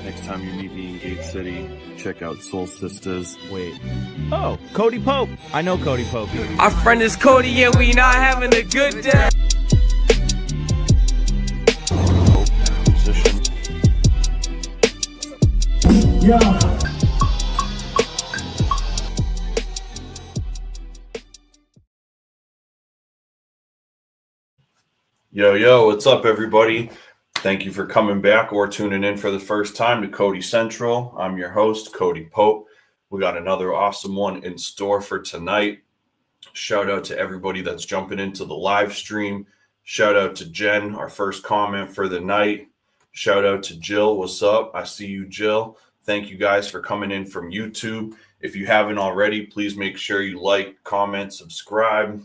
Next time you meet me in Gate City, check out Soul Sisters. Wait. Oh, Cody Pope. I know Cody Pope. Our friend is Cody and we not having a good day. Musician. Yo, what's up, everybody? Thank you for coming back or tuning in for the first time to Cody Central. I'm your host, Cody Pope. We got another awesome one in store for tonight. Shout out to everybody that's jumping into the live stream. Shout out to Jen, our first comment for the night. Shout out to Jill. What's up? I see you, Jill. Thank you guys for coming in from YouTube. If you haven't already, please make sure you like, comment, subscribe.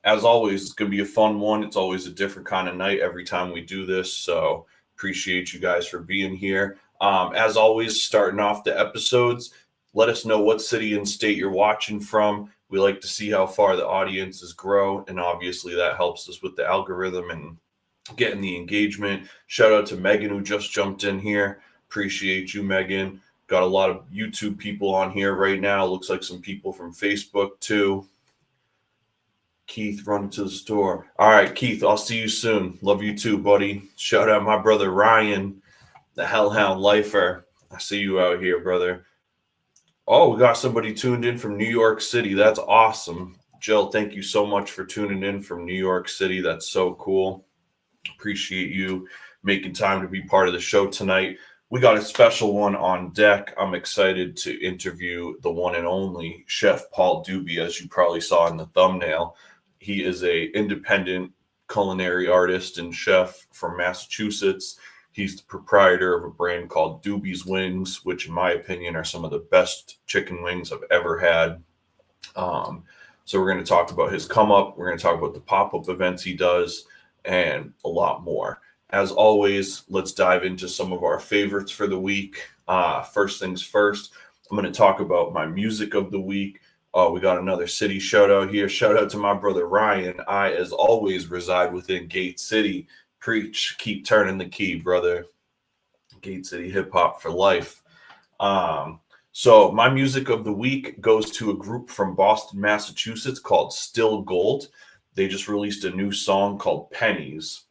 As always, it's going to be a fun one. It's always a different kind of night every time we do this. So appreciate you guys for being here. As always, starting off the episodes, let us know what city and state you're watching from. We like to see how far the audiences grow. And obviously that helps us with the algorithm and getting the engagement. Shout out to Megan who just jumped in here. Appreciate you, Megan. Got a lot of YouTube people on here right now. Looks like some people from Facebook too. Keith running to the store. All right, Keith, I'll see you soon. Love you too, buddy. Shout out my brother Ryan, the Hellhound Lifer. I see you out here, brother. Oh, we got somebody tuned in from New York City. That's awesome. Jill, thank you so much for tuning in from New York City. That's so cool. Appreciate you making time to be part of the show tonight. We got a special one on deck. I'm excited to interview the one and only Chef Paul Dube, as you probably saw in the thumbnail. He is a independent culinary artist and chef from Massachusetts. He's the proprietor of a brand called Dube's Wings, which in my opinion are some of the best chicken wings I've ever had. So we're going to talk about his come up. We're going to talk about the pop-up events he does and a lot more. As always, let's dive into some of our favorites for the week. First things first, I'm going to talk about my music of the week. We got another city shout out here. Shout out to my brother Ryan. I, as always, reside within Gate City. Preach, keep turning the key, brother. Gate City hip hop for life. So my music of the week goes to a group from Boston, Massachusetts called Still Gold. They just released a new song called Pennies.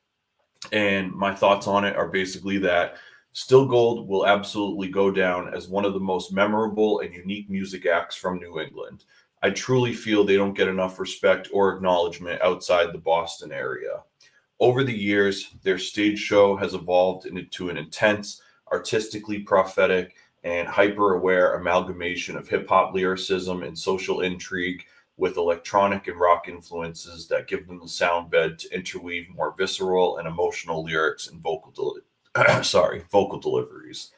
And my thoughts on it are basically that Still Gold will absolutely go down as one of the most memorable and unique music acts from New England. I truly feel they don't get enough respect or acknowledgement outside the Boston area. Over the years, their stage show has evolved into an intense, artistically prophetic, and hyper-aware amalgamation of hip-hop lyricism and social intrigue with electronic and rock influences that give them the sound bed to interweave more visceral and emotional lyrics and vocal deliveries.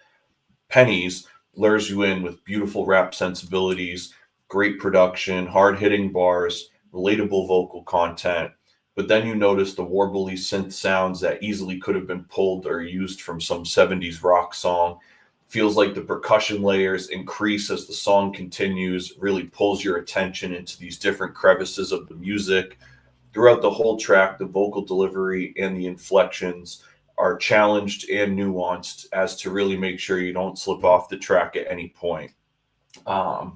Pennies lures you in with beautiful rap sensibilities, great production, hard-hitting bars, relatable vocal content, but then you notice the warbly synth sounds that easily could have been pulled or used from some 70s rock song. Feels like the percussion layers increase as the song continues, really pulls your attention into these different crevices of the music. Throughout the whole track, the vocal delivery and the inflections are challenged and nuanced as to really make sure you don't slip off the track at any point. I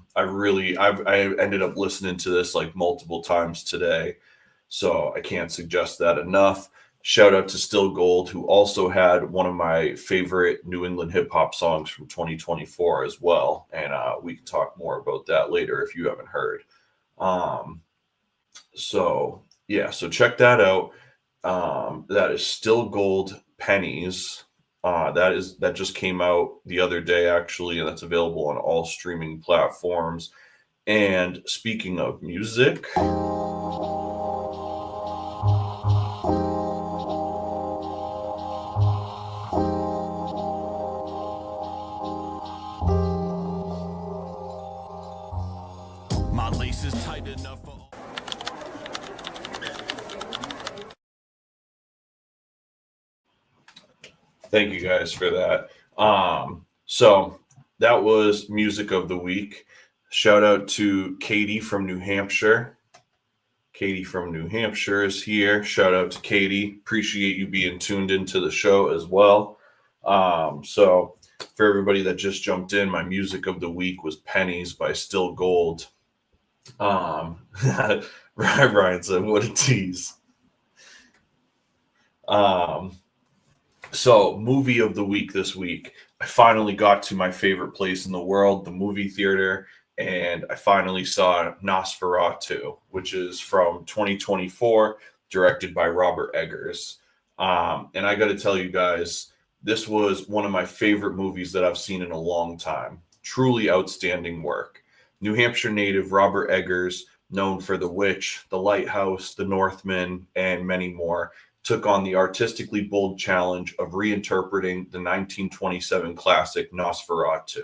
ended up listening to this like multiple times today, so I can't suggest that enough. Shout out to Still Gold, who also had one of my favorite New England hip hop songs from 2024 as well. And we can talk more about that later if you haven't heard. So check that out. That is Still Gold Pennies. That just came out the other day, actually, and that's available on all streaming platforms. And speaking of music, My lace is tight enough for... thank you guys for that. So that was music of the week. Shout out to Katie from New Hampshire. Katie from New Hampshire is here. Shout out to Katie. Appreciate you being tuned into the show as well. So for everybody that just jumped in, my music of the week was Pennies by Still Gold. Ryan said, what a tease. So movie of the week this week, I finally got to my favorite place in the world, the movie theater, and I finally saw Nosferatu, which is from 2024, directed by Robert Eggers. And I got to tell you guys, this was one of my favorite movies that I've seen in a long time. Truly outstanding work. New Hampshire native Robert Eggers, known for The Witch, The Lighthouse, The Northman, and many more, took on the artistically bold challenge of reinterpreting the 1927 classic Nosferatu.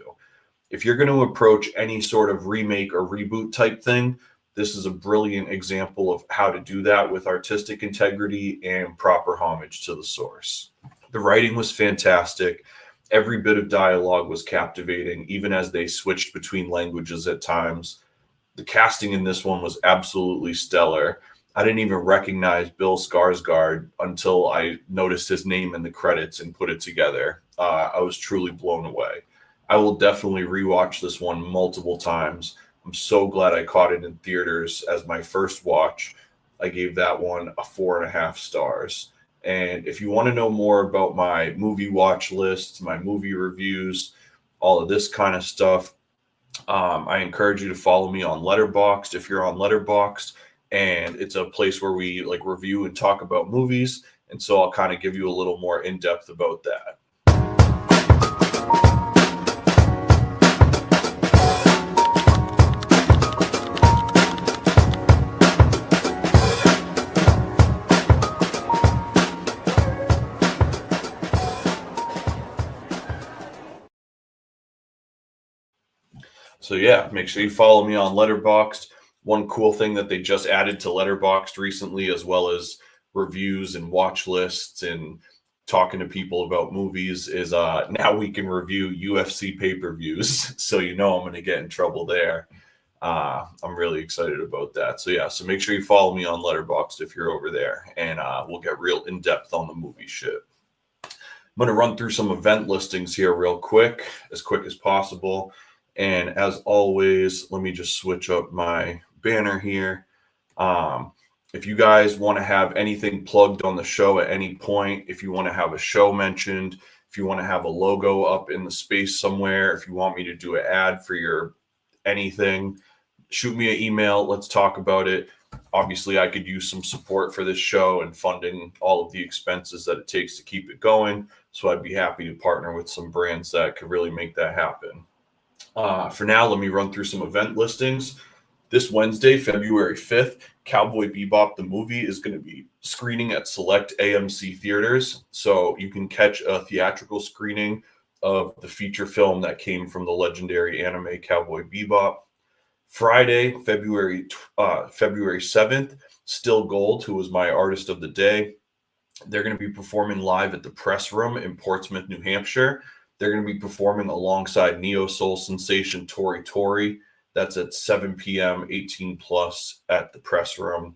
If you're going to approach any sort of remake or reboot type thing, this is a brilliant example of how to do that with artistic integrity and proper homage to the source. The writing was fantastic. Every bit of dialogue was captivating, even as they switched between languages at times. The casting in this one was absolutely stellar. I didn't even recognize Bill Skarsgård until I noticed his name in the credits and put it together. I was truly blown away. I will definitely rewatch this one multiple times. I'm so glad I caught it in theaters as my first watch. I gave that one a 4.5 stars. And if you want to know more about my movie watch lists, my movie reviews, all of this kind of stuff, I encourage you to follow me on Letterboxd if you're on Letterboxd. And it's a place where we like review and talk about movies. And so I'll kind of give you a little more in depth about that. So yeah, make sure you follow me on Letterboxd. One cool thing that they just added to Letterboxd recently, as well as reviews and watch lists and talking to people about movies, is now we can review UFC pay-per-views. So I'm going to get in trouble there. I'm really excited about that. So yeah, so make sure you follow me on Letterboxd if you're over there, and we'll get real in depth on the movie shit. I'm going to run through some event listings here real quick as possible. And as always, let me just switch up my banner here. If you guys want to have anything plugged on the show at any point, if you want to have a show mentioned, if you want to have a logo up in the space somewhere, if you want me to do an ad for your anything, shoot me an email. Let's talk about it. Obviously, I could use some support for this show and funding all of the expenses that it takes to keep it going. So I'd be happy to partner with some brands that could really make that happen. For now, let me run through some event listings. This Wednesday, February 5th, Cowboy Bebop the movie is going to be screening at select AMC theaters. So you can catch a theatrical screening of the feature film that came from the legendary anime Cowboy Bebop. Friday, February 7th, Still Gold, who was my artist of the day, they're going to be performing live at the Press Room in Portsmouth, New Hampshire. They're going to be performing alongside neo-soul sensation Tori Tori. That's at 7 p.m., 18 plus at the Press Room.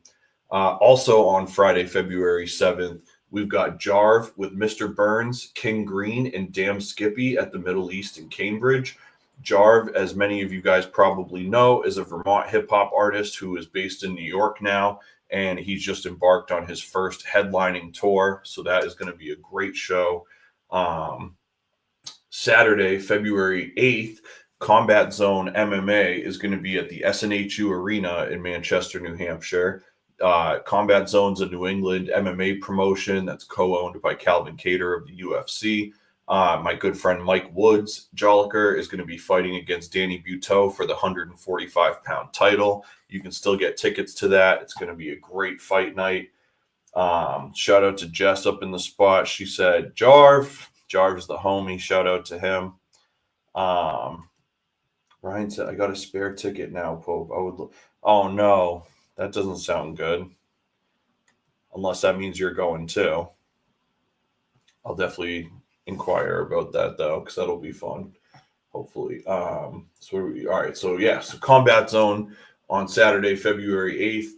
Also on Friday, February 7th, we've got Jarve with Mr. Burns, King Green, and Damn Skippy at the Middle East in Cambridge. Jarve, as many of you guys probably know, is a Vermont hip-hop artist who is based in New York now, and he's just embarked on his first headlining tour, so that is going to be a great show. Saturday, February 8th, Combat Zone MMA is going to be at the SNHU Arena in Manchester, New Hampshire. Combat Zone's a New England MMA promotion that's co-owned by Calvin Kattar of the UFC. My good friend Mike Woods, Jolliker, is going to be fighting against Danny Buteau for the 145-pound title. You can still get tickets to that. It's going to be a great fight night. Shout out to Jess up in the spot. She said, Jarve's the homie. Shout out to him. Ryan said, I got a spare ticket now, Pope. Oh, no. That doesn't sound good. Unless that means you're going too. I'll definitely inquire about that, though, because that'll be fun, hopefully. All right. So Combat Zone on Saturday, February 8th.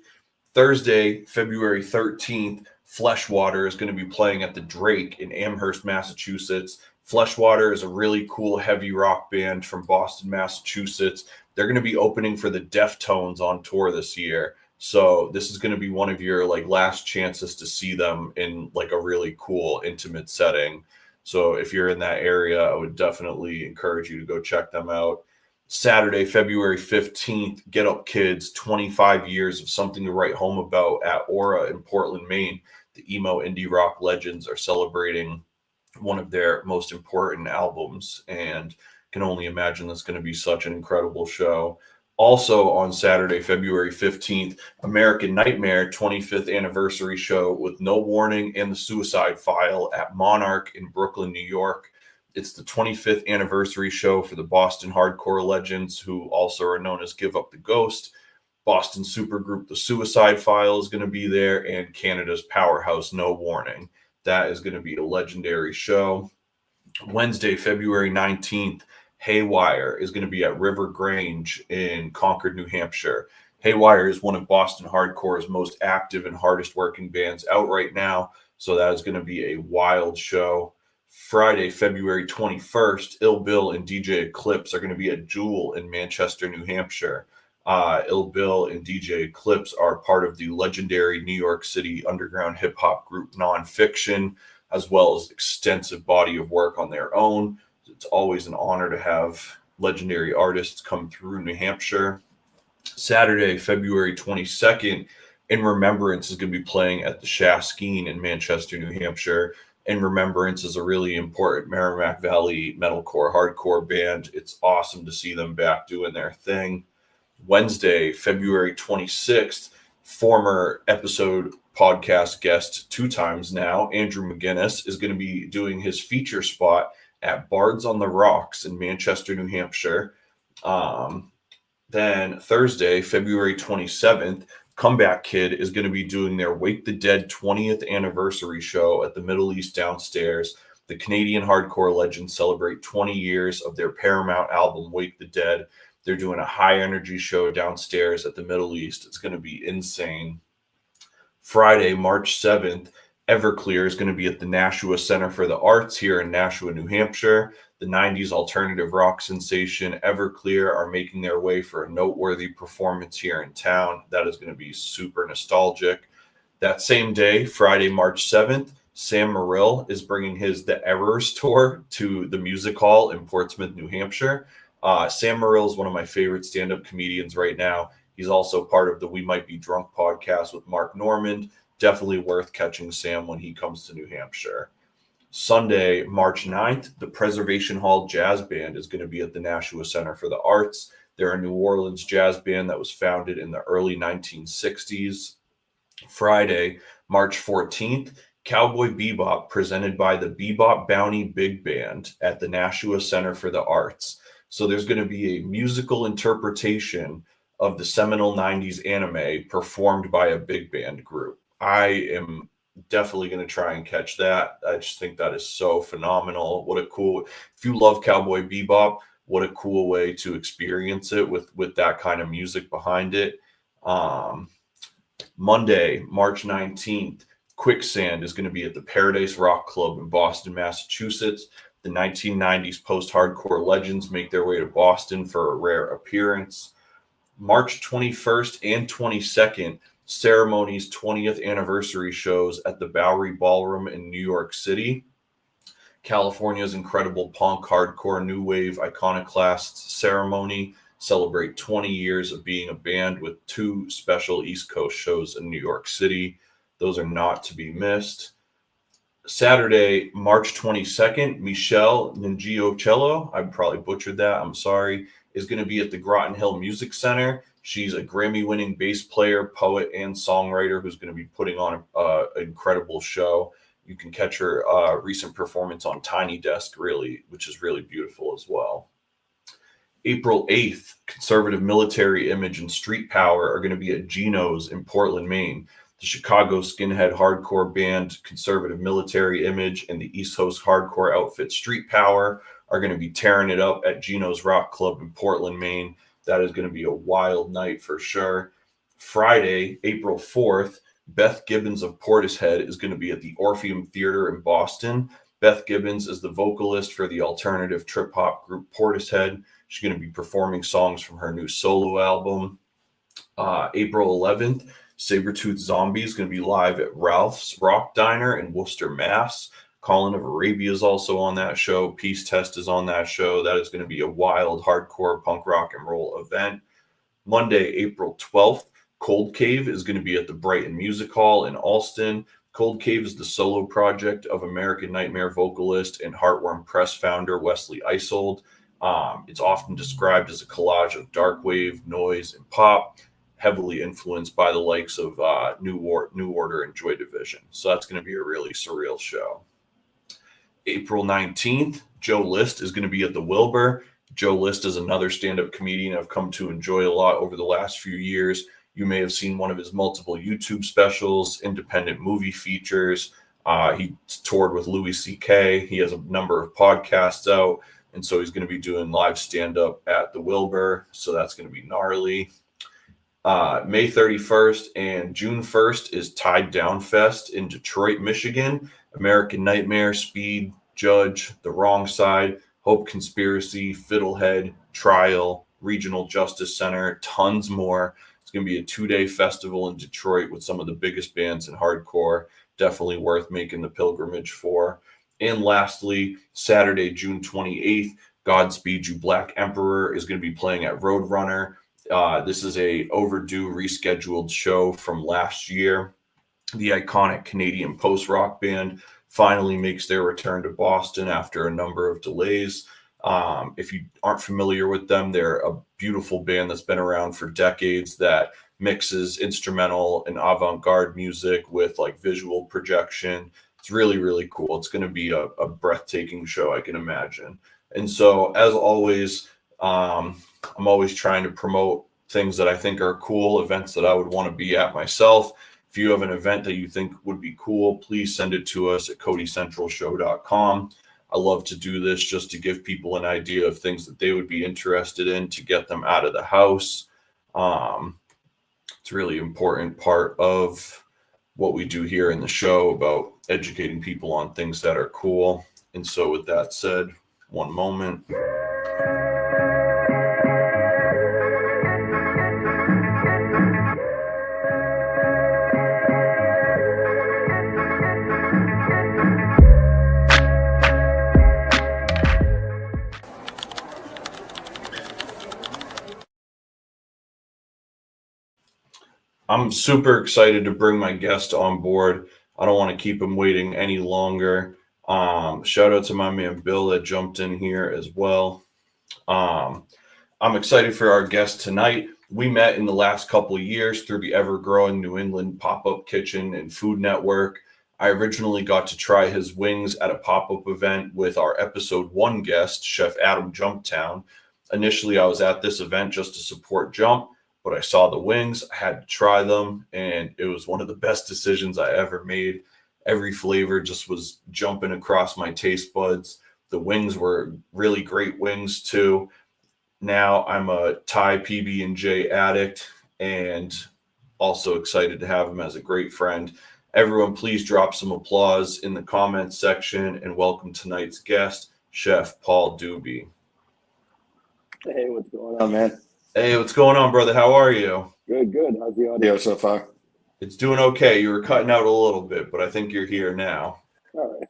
Thursday, February 13th, Fleshwater is going to be playing at the Drake in Amherst, Massachusetts. Fleshwater is a really cool heavy rock band from Boston, Massachusetts. They're going to be opening for the Deftones on tour this year. So this is going to be one of your like last chances to see them in like a really cool intimate setting. So if you're in that area, I would definitely encourage you to go check them out. Saturday, February 15th, Get Up Kids, 25 years of something to write home about at Aura in Portland, Maine. The emo indie rock legends are celebrating one of their most important albums, and can only imagine that's going to be such an incredible show. Also on Saturday, February 15th, American Nightmare 25th anniversary show with No Warning and the Suicide File at Monarch in Brooklyn, New York. It's the 25th anniversary show for the Boston hardcore legends, who also are known as Give Up the Ghost. Boston supergroup The Suicide File is going to be there, and Canada's powerhouse No Warning. That is going to be a legendary show. Wednesday, February 19th, Haywire is going to be at River Grange in Concord, New Hampshire. Haywire is one of Boston hardcore's most active and hardest working bands out right now, so that is going to be a wild show. Friday, February 21st, Ill Bill and DJ Eclipse are going to be at Jewel in Manchester, New Hampshire. Ill Bill and DJ Eclipse are part of the legendary New York City underground hip hop group Nonfiction, as well as extensive body of work on their own. It's always an honor to have legendary artists come through New Hampshire. Saturday, February 22nd, In Remembrance is going to be playing at the Shaskeen in Manchester, New Hampshire. In Remembrance is a really important Merrimack Valley metalcore hardcore band. It's awesome to see them back doing their thing. Wednesday, February 26th, former episode podcast guest 2 times now, Andrew McGinnis, is going to be doing his feature spot at Bards on the Rocks in Manchester, New Hampshire. Then Thursday, February 27th, Comeback Kid is going to be doing their Wake the Dead 20th anniversary show at the Middle East Downstairs. The Canadian hardcore legends celebrate 20 years of their Paramount album, Wake the Dead. They're doing a high energy show downstairs at the Middle East. It's going to be insane. Friday, March 7th, Everclear is going to be at the Nashua Center for the Arts here in Nashua, New Hampshire. The 90s alternative rock sensation Everclear are making their way for a noteworthy performance here in town. That is going to be super nostalgic. That same day, Friday, March 7th, Sam Morrill is bringing his The Errors tour to the Music Hall in Portsmouth, New Hampshire. Sam Morrill is one of my favorite stand-up comedians right now. He's also part of the We Might Be Drunk podcast with Mark Normand. Definitely worth catching Sam when he comes to New Hampshire. Sunday, March 9th, the Preservation Hall Jazz Band is going to be at the Nashua Center for the Arts. They're a New Orleans jazz band that was founded in the early 1960s. Friday, March 14th, Cowboy Bebop presented by the Bebop Bounty Big Band at the Nashua Center for the Arts. So there's going to be a musical interpretation of the seminal 90s anime performed by a big band group. I am definitely going to try and catch that. I just think that is so phenomenal. What a cool, if you love Cowboy Bebop, what a cool way to experience it with that kind of music behind it. Monday, March 19th, Quicksand is going to be at the Paradise Rock Club in Boston, Massachusetts. The 1990s post-hardcore legends make their way to Boston for a rare appearance. March 21st and 22nd, Ceremony's 20th anniversary shows at the Bowery Ballroom in New York City. California's incredible punk, hardcore, new wave iconoclasts Ceremony celebrate 20 years of being a band with 2 special East Coast shows in New York City. Those are not to be missed. Saturday, March 22nd, Michelle Ningiocello, I probably butchered that, I'm sorry, is going to be at the Groton Hill Music Center. She's a Grammy-winning bass player, poet, and songwriter who's going to be putting on an incredible show. You can catch her recent performance on Tiny Desk, which is really beautiful as well. April 8th, Conservative Military Image and Street Power are going to be at Gino's in Portland, Maine. The Chicago skinhead hardcore band Conservative Military Image and the East Coast hardcore outfit Street Power are going to be tearing it up at Gino's Rock Club in Portland, Maine. That is going to be a wild night for sure. Friday, April 4th, Beth Gibbons of Portishead is going to be at the Orpheum Theater in Boston. Beth Gibbons is the vocalist for the alternative trip-hop group Portishead. She's going to be performing songs from her new solo album. April 11th, Sabretooth Zombie is going to be live at Ralph's Rock Diner in Worcester, Mass. Colin of Arabia is also on that show. Peace Test is on that show. That is going to be a wild, hardcore punk rock and roll event. Monday, April 12th, Cold Cave is going to be at the Brighton Music Hall in Alston. Cold Cave is the solo project of American Nightmare vocalist and Heartworm Press founder Wesley Isold. It's often described as a collage of dark wave, noise, and pop, heavily influenced by the likes of New Order and Joy Division. So that's going to be a really surreal show. April 19th, Joe List is going to be at the Wilbur. Joe List is another stand-up comedian I've come to enjoy a lot over the last few years. You may have seen one of his multiple YouTube specials, independent movie features. He toured with Louis C.K. He has a number of podcasts out, and so he's going to be doing live stand-up at the Wilbur, so that's going to be gnarly. May 31st and June 1st is Tied Down Fest in Detroit, Michigan. American Nightmare, Speed, Judge, The Wrong Side, Hope Conspiracy, Fiddlehead, Trial, Regional Justice Center, tons more. It's going to be a 2-day festival in Detroit with some of the biggest bands in hardcore. Definitely worth making the pilgrimage for. And lastly, Saturday, June 28th, Godspeed You Black Emperor is going to be playing at Roadrunner. This is a overdue rescheduled show from last year. The iconic Canadian post-rock band finally makes their return to Boston after a number of delays. If you aren't familiar with them, they're a beautiful band that's been around for decades that mixes instrumental and avant-garde music with like visual projection. It's really, really cool. It's going to be a breathtaking show, I can imagine. And so, as always, I'm always trying to promote things that I think are cool, events that I would want to be at myself. If you have an event that you think would be cool, please send it to us at codycentralshow.com. I love to do this just to give people an idea of things that they would be interested in to get them out of the house. It's a really important part of what we do here in the show about educating people on things that are cool. And so with that said, one moment. I'm super excited to bring my guest on board. I don't want to keep him waiting any longer. Shout out to my man Bill that jumped in here as well. I'm excited for our guest tonight. We met in the last couple of years through the ever-growing New England Pop-Up Kitchen and Food Network. I originally got to try his wings at a pop-up event with our episode 1 guest, Chef Adam Jumptown. Initially, I was at this event just to support Jump, but I saw the wings, I had to try them, and it was one of the best decisions I ever made. Every flavor just was jumping across my taste buds. The wings were really great wings too. Now I'm a Thai PB&J addict and also excited to have him as a great friend. Everyone, please drop some applause in the comments section and welcome tonight's guest, Chef Paul Dube. Hey, what's going on, man? Hey, what's going on, brother? How are you? Good, good. How's the audio so far? It's doing okay. You were cutting out a little bit, but I think you're here now. All right.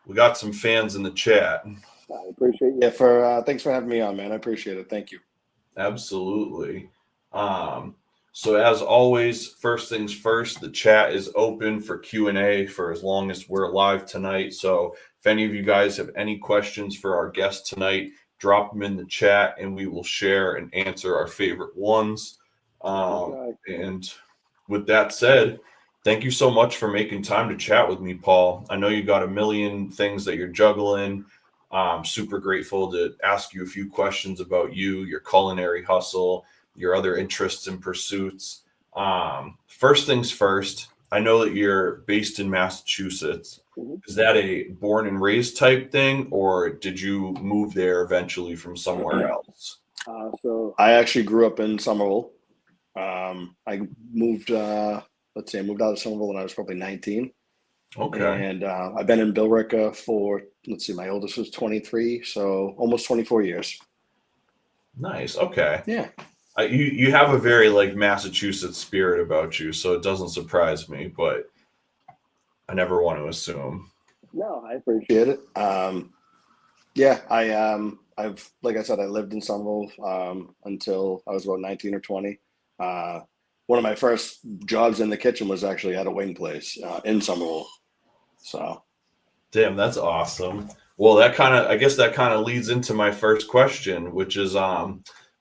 We got some fans in the chat. I appreciate you. Thanks for having me on, man. I appreciate it. Thank you. Absolutely. So as always, first things first, the chat is open for Q&A for as long as we're live tonight. So if any of you guys have any questions for our guest tonight, drop them in the chat and we will share and answer our favorite ones. And with that said, thank you so much for making time to chat with me, Paul. I know you got a million things that you're juggling. I'm super grateful to ask you a few questions about you, your culinary hustle, your other interests and pursuits. First things first, I know that you're based in Massachusetts. Is that a born and raised type thing, or did you move there eventually from somewhere else? So I actually grew up in Somerville. I moved, I moved out of Somerville when I was probably 19. Okay. And I've been in Billerica for, my oldest was 23, so almost 24 years. Nice. Okay. Yeah. You have a very like Massachusetts spirit about you, so it doesn't surprise me, but I never want to assume. No, I appreciate it. Yeah, I've like I said, I lived in Somerville until I was about 19 or 20. One of my first jobs in the kitchen was actually at a wing place in Somerville. So, Damn, that's awesome. Well, I guess that kind of leads into my first question, which is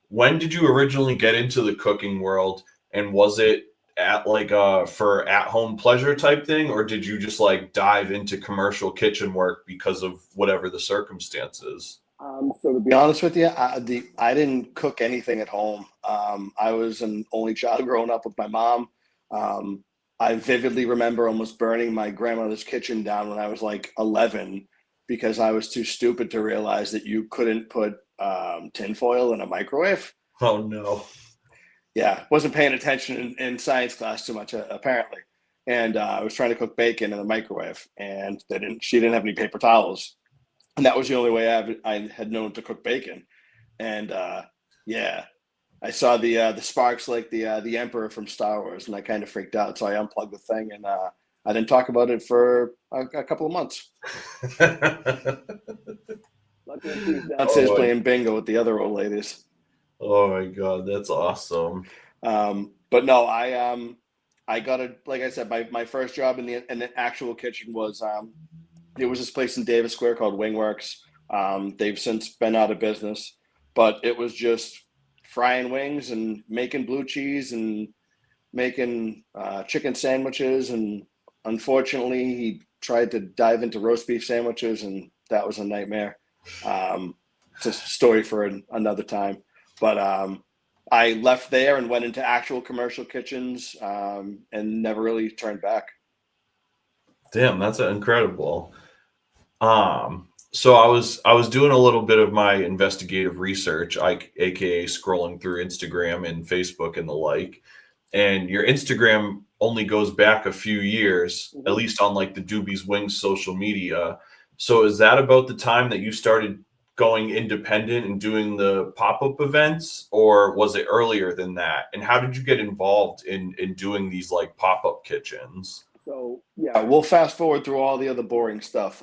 when did you originally get into the cooking world, and was it at like for at home pleasure type thing, or did you just like dive into commercial kitchen work because of whatever the circumstances? so to be honest with you, I didn't cook anything at home. I was an only child growing up with my mom. I vividly remember almost burning my grandmother's kitchen down when I was like 11 because I was too stupid to realize that you couldn't put tinfoil in a microwave. Oh no. Yeah, wasn't paying attention in science class too much apparently, and I was trying to cook bacon in the microwave, and she didn't have any paper towels, and that was the only way I had known to cook bacon, and yeah, I saw the sparks like the Emperor from Star Wars, and I kind of freaked out, so I unplugged the thing, and I didn't talk about it for a couple of months. Luckily, she's downstairs playing bingo with the other old ladies. Oh my God, that's awesome. But no, I got like I said, my first job in the actual kitchen was it was this place in Davis Square called Wingworks. They've since been out of business, but it was just frying wings and making blue cheese and making chicken sandwiches. And unfortunately, he tried to dive into roast beef sandwiches, and that was a nightmare. It's a story for another time. But I left there and went into actual commercial kitchens and never really turned back. Damn, that's incredible. So I was doing a little bit of my investigative research, aka scrolling through Instagram and Facebook and the like. And your Instagram only goes back a few years, at least on like the Dube's Wings social media. So is that about the time that you started going independent and doing the pop-up events, or was it earlier than that? And how did you get involved in doing these like pop-up kitchens? So yeah, we'll fast forward through all the other boring stuff.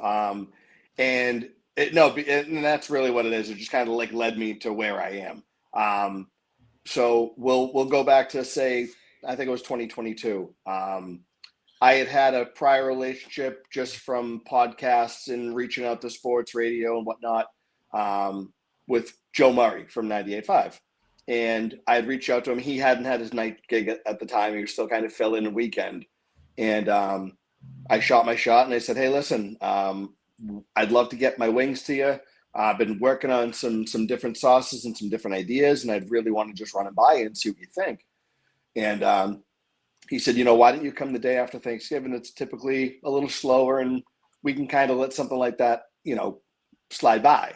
And that's really what it is. It just kind of like led me to where I am. So we'll go back to say, I think it was 2022. I had a prior relationship just from podcasts and reaching out to sports radio and whatnot with Joe Murray from 98.5. And I'd reached out to him. He hadn't had his night gig at the time. He was still kind of filling a weekend. And I shot my shot and I said, hey, listen, I'd love to get my wings to you. I've been working on some different sauces and some different ideas, and I'd really want to just run it by you and see what you think. And he said, why don't you come the day after Thanksgiving? It's typically a little slower, and we can kind of let something like that, slide by.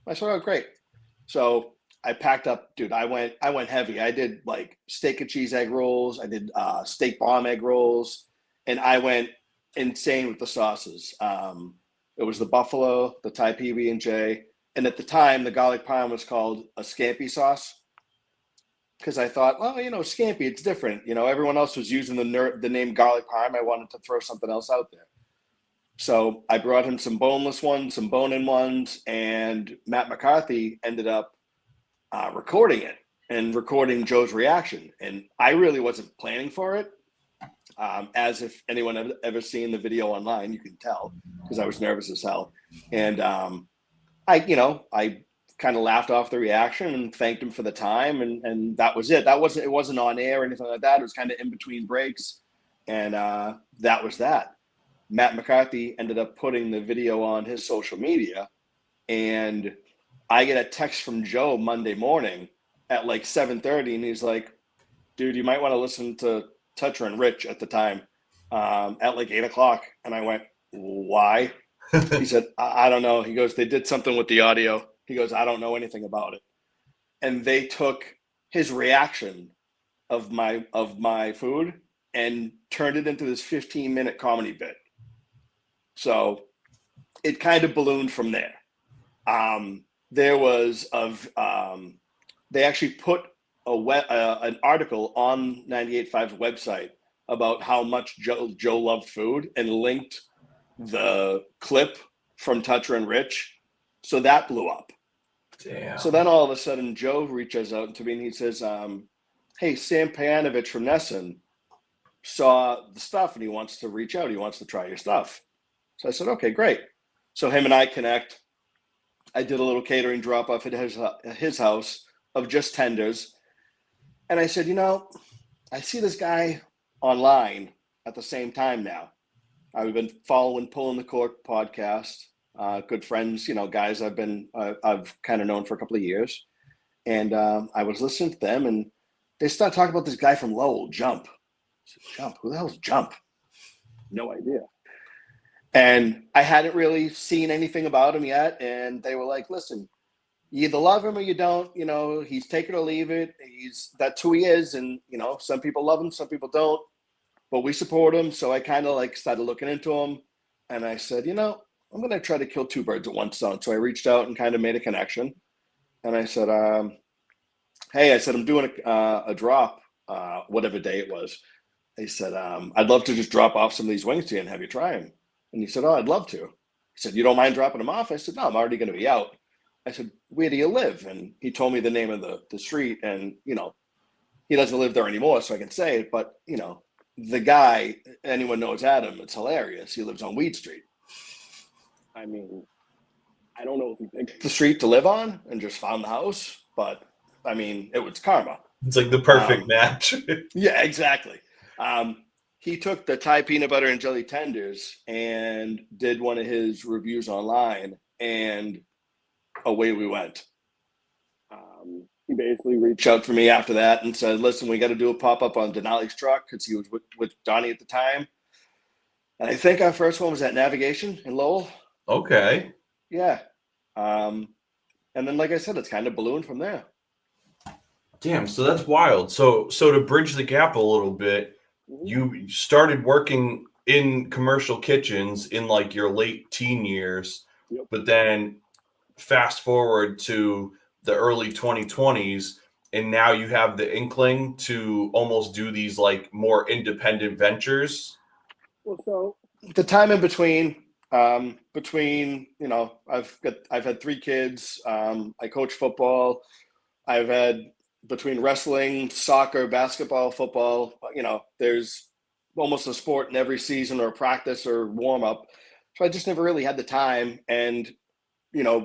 I said, oh, great. So I packed up, dude. I went heavy. I did like steak and cheese egg rolls. I did steak bomb egg rolls, and I went insane with the sauces. It was the buffalo, the Thai PB&J, and at the time, the garlic parm was called a scampi sauce because I thought, well, scampi, it's different. Everyone else was using the name garlic parm. I wanted to throw something else out there. So I brought him some boneless ones, some bone-in ones, and Matt McCarthy ended up recording it and recording Joe's reaction. And I really wasn't planning for it. As if anyone had ever seen the video online, you can tell because I was nervous as hell. And I kind of laughed off the reaction and thanked him for the time. And that was it. It wasn't on air or anything like that. It was kind of in between breaks. And that was that. Matt McCarthy ended up putting the video on his social media. And I get a text from Joe Monday morning at like 7:30. And he's like, dude, you might want to listen to Toucher and Rich at the time at like 8:00. And I went, why? He said, I don't know. He goes, they did something with the audio. He goes, I don't know anything about it. And they took his reaction of my food and turned it into this 15-minute comedy bit. So it kind of ballooned from there. There was they actually put an article on 98.5's website about how much Joe loved food and linked the clip from Toucher and Rich. So that blew up. Damn. So then all of a sudden Joe reaches out to me and he says, hey, Sam Payanovich from Nesson saw the stuff and he wants to reach out. He wants to try your stuff. So I said, okay, great. So him and I connect. I did a little catering drop off at his house of just tenders. And I said, I see this guy online at the same time now. I've been following Pulling the Cork podcast. Good friends, guys I've kind of known for a couple of years. And I was listening to them and they started talking about this guy from Lowell, Jump. I said, Jump? Who the hell's Jump? No idea. And I hadn't really seen anything about him yet. And they were like, listen, you either love him or you don't. He's take it or leave it. That's who he is. And, some people love him, some people don't. But we support him. So I kind of started looking into him. And I said, I'm going to try to kill two birds with one stone. So I reached out and kind of made a connection. And I said, hey, I'm doing a drop, whatever day it was. He said, I'd love to just drop off some of these wings to you and have you try them. And he said, oh, I'd love to. He said, you don't mind dropping them off? I said, no, I'm already going to be out. I said, where do you live? And he told me the name of the street. And, he doesn't live there anymore, so I can say it. But, the guy, anyone knows Adam, it's hilarious. He lives on Weed Street. I mean, I don't know if he picked the street to live on and just found the house. But, I mean, it was karma. It's like the perfect match. Yeah, exactly. He took the Thai peanut butter and jelly tenders and did one of his reviews online, and away we went. He basically reached out for me after that and said, listen, we got to do a pop-up on Denali's truck because he was with Donnie at the time. And I think our first one was at Navigation in Lowell. Okay. Yeah. And then, like I said, it's kind of ballooned from there. Damn, so that's wild. So to bridge the gap a little bit, you started working in commercial kitchens in your late teen years, Yep. But then fast forward to the early 2020s, and now you have the inkling to almost do these more independent ventures. Well, so the time in between, I've had 3 kids. I coach football. I've had between wrestling, soccer, basketball, football, there's almost a sport in every season or practice or warm up. So I just never really had the time. And,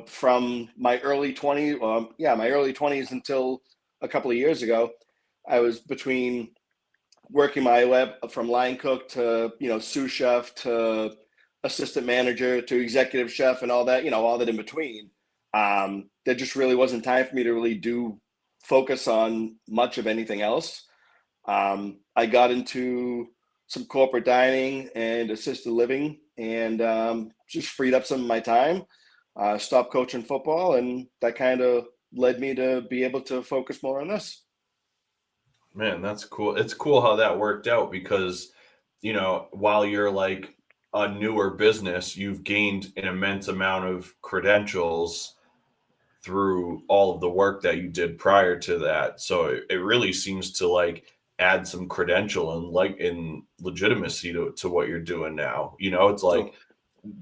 from my early 20s until a couple of years ago, I was between working my way up from line cook to, sous chef to assistant manager to executive chef and all that, all that in between. There just really wasn't time for me to really focus on much of anything else. I got into some corporate dining and assisted living and just freed up some of my time, stopped coaching football, and that kind of led me to be able to focus more on this. Man, that's cool. It's cool how that worked out because, while you're a newer business, you've gained an immense amount of credentials through all of the work that you did prior to that. So it really seems to add some credential and legitimacy to what you're doing now. It's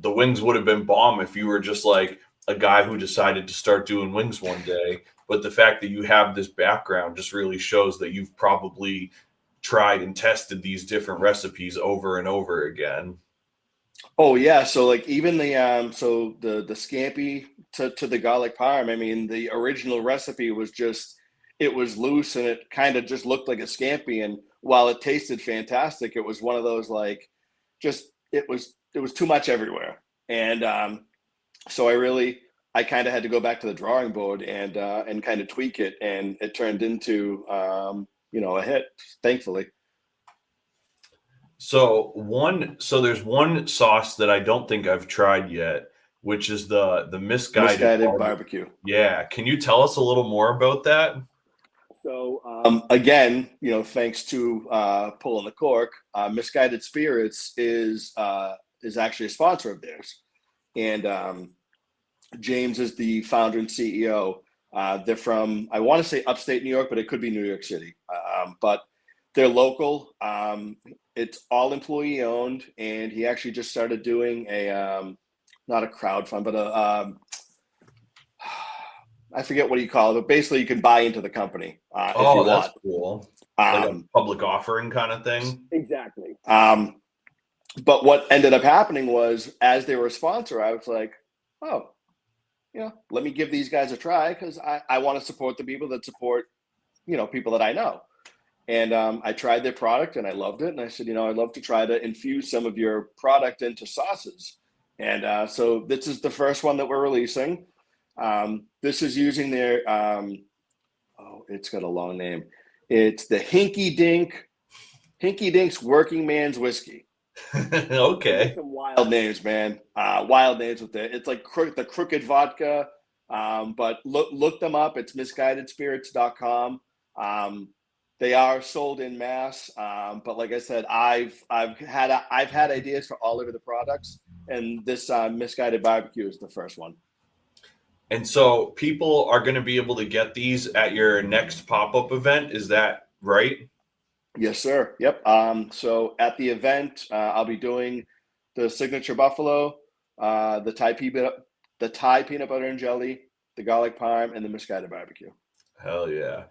the wings would have been bomb if you were just a guy who decided to start doing wings one day. But the fact that you have this background just really shows that you've probably tried and tested these different recipes over and over again. Oh yeah. So even the the scampi to the garlic parm, I mean, the original recipe was it was loose and it kind of just looked like a scampi. And while it tasted fantastic, it was one of those it was too much everywhere. And so I kind of had to go back to the drawing board and kind of tweak it, and it turned into a hit, thankfully. So there's one sauce that I don't think I've tried yet, which is the misguided barbecue. Yeah, can you tell us a little more about that? So again, thanks to pulling the cork, Misguided Spirits is actually a sponsor of theirs, and James is the founder and CEO. They're from, I want to say upstate New York, but it could be New York City. But they're local. It's all employee owned, and he actually just started doing not a crowdfund, but I forget what you call it, but basically you can buy into the company if you want. That's cool. Like a public offering kind of thing. Exactly. But what ended up happening was, as they were a sponsor, I was like, oh, let me give these guys a try, because I want to support the people that support, people that I know. And I tried their product and I loved it. And I said, I'd love to try to infuse some of your product into sauces. And so this is the first one that we're releasing. This is using their, it's got a long name. It's the Hinky Dink's Working Man's Whiskey. Okay. Some wild names, man. Wild names with it. It's like the Crooked Vodka. But look them up. It's misguidedspirits.com. They are sold in mass. But like I said, I've had ideas for all of the products, and this Misguided Barbecue is the first one. And so people are going to be able to get these at your next pop-up event. Is that right? Yes, sir. Yep. So at the event, I'll be doing the signature buffalo, the Thai peanut butter and jelly, the garlic parm, and the Misguided barbecue. Hell yeah.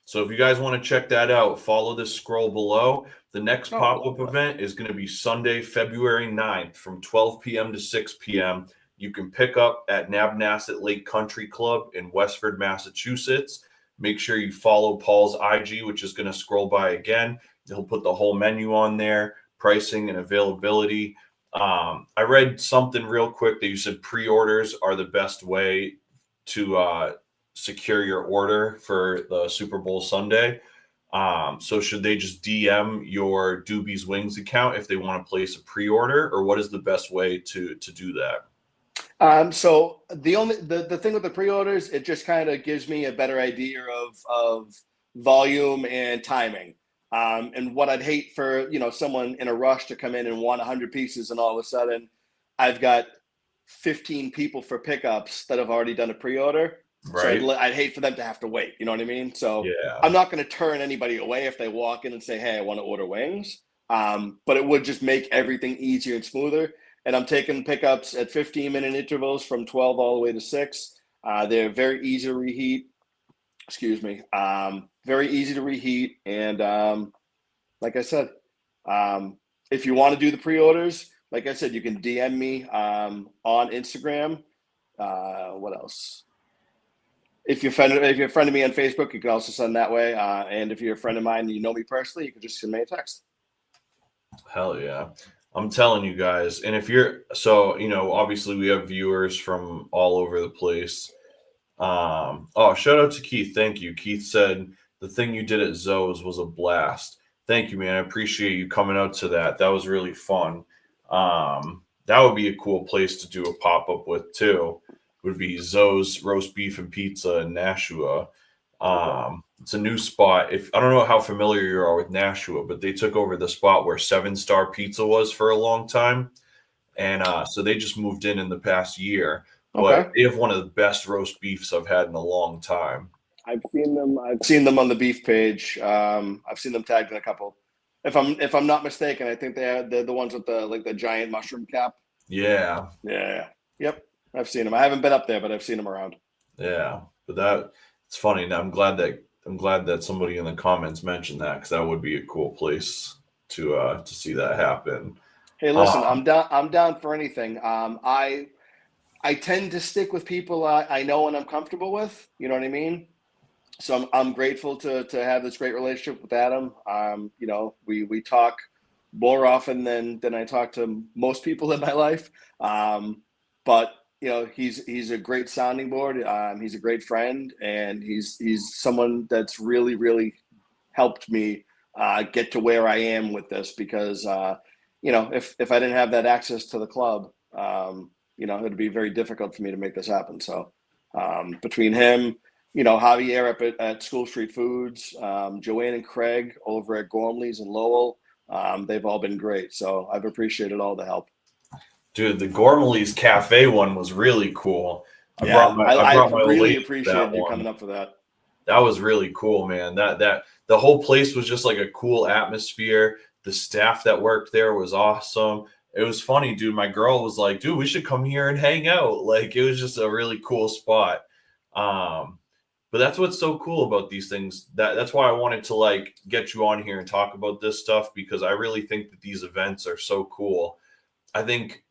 So if you guys want to check that out, follow this scroll below. The next pop-up event is going to be Sunday, February 9th from 12 p.m. to 6 p.m. You can pick up at Nabnasset Lake Country Club in Westford, Massachusetts. Make sure you follow Paul's IG, which is going to scroll by again. He'll put the whole menu on there, pricing and availability. I read something real quick that you said pre-orders are the best way to secure your order for the Super Bowl Sunday. So should they just DM your Dube's Wings account if they want to place a pre-order, or what is the best way to do that? So the thing with the pre-orders, it just kind of gives me a better idea of volume and timing. And what I'd hate for, someone in a rush to come in and want 100 pieces, and all of a sudden I've got 15 people for pickups that have already done a pre-order. Right. So I'd hate for them to have to wait. You know what I mean? So yeah. I'm not going to turn anybody away if they walk in and say, hey, I want to order wings. But it would just make everything easier and smoother. And I'm taking pickups at 15-minute intervals from 12 all the way to 6. They're very easy to reheat. Excuse me. Very easy to reheat. And like I said, if you want to do the pre-orders, like I said, you can DM me on Instagram. What else? If you're a friend of me on Facebook, you can also send that way. And if you're a friend of mine and you know me personally, you can just send me a text. Hell yeah. I'm telling you guys. And if you're, obviously we have viewers from all over the place. Shout out to Keith. Thank you. Keith said the thing you did at Zoe's was a blast. Thank you, man. I appreciate you coming out to that. That was really fun. That would be a cool place to do a pop-up with too. Would be Zoe's Roast Beef and Pizza in Nashua. It's a new spot. I don't know how familiar you are with Nashua, but they took over the spot where 7-Star Pizza was for a long time. And so they just moved in the past year. Okay. But they have one of the best roast beefs I've had in a long time. I've seen them on the beef page. I've seen them tagged in a couple. If I'm not mistaken, I think they're the ones with the giant mushroom cap. Yeah. Yeah. Yep. I've seen them. I haven't been up there, but I've seen them around. Yeah. But it's funny. Now I'm glad that somebody in the comments mentioned that, because that would be a cool place to see that happen. Hey, listen, I'm down for anything. I tend to stick with people I know and I'm comfortable with. You know what I mean? So I'm grateful to have this great relationship with Adam. We talk more often than I talk to most people in my life. But he's a great sounding board. He's a great friend, and he's someone that's really, really helped me get to where I am with this, because if I didn't have that access to the club, it'd be very difficult for me to make this happen. So between him, Javier up at School Street Foods, Joanne and Craig over at Gormley's and Lowell. They've all been great. So I've appreciated all the help. Dude, the Gormley's Cafe one was really cool. I Yeah, I I brought my old really lady to that appreciated you one. coming up for that. That was really cool, man. That the whole place was just like a cool atmosphere. The staff that worked there was awesome. It was funny, dude. My girl was like, dude, we should come here and hang out. Like, it was just a really cool spot. But that's what's so cool about these things. That's why I wanted to like get you on here and talk about this stuff, because I really think that these events are so cool. I think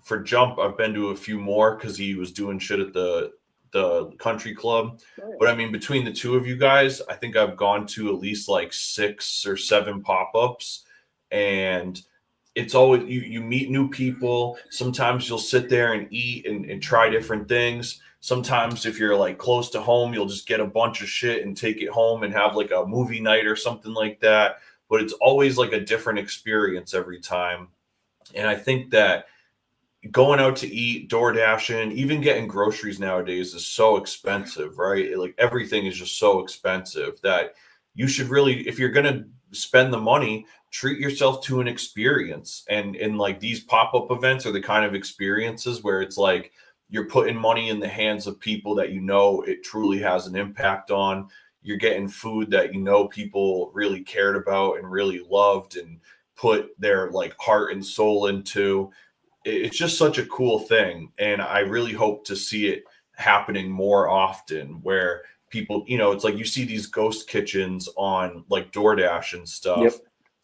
for Jump, I've been to a few more because he was doing shit at the country club. But I mean, between the two of you guys, I think I've gone to at least like 6 or 7 pop-ups, and it's always you meet new people. Sometimes you'll sit there and eat and try different things. Sometimes if you're like close to home, you'll just get a bunch of shit and take it home and have like a movie night or something like that. But it's always like a different experience every time. And I think that going out to eat, door dashing, even getting groceries nowadays is so expensive, right? Like everything is just so expensive that you should really, if you're going to spend the money, treat yourself to an experience. And like these pop-up events are the kind of experiences where it's like you're putting money in the hands of people that it truly has an impact on. You're getting food that people really cared about and really loved and put their like heart and soul into. It's just such a cool thing, and I really hope to see it happening more often, where people, it's like you see these ghost kitchens on like DoorDash and stuff. Yep.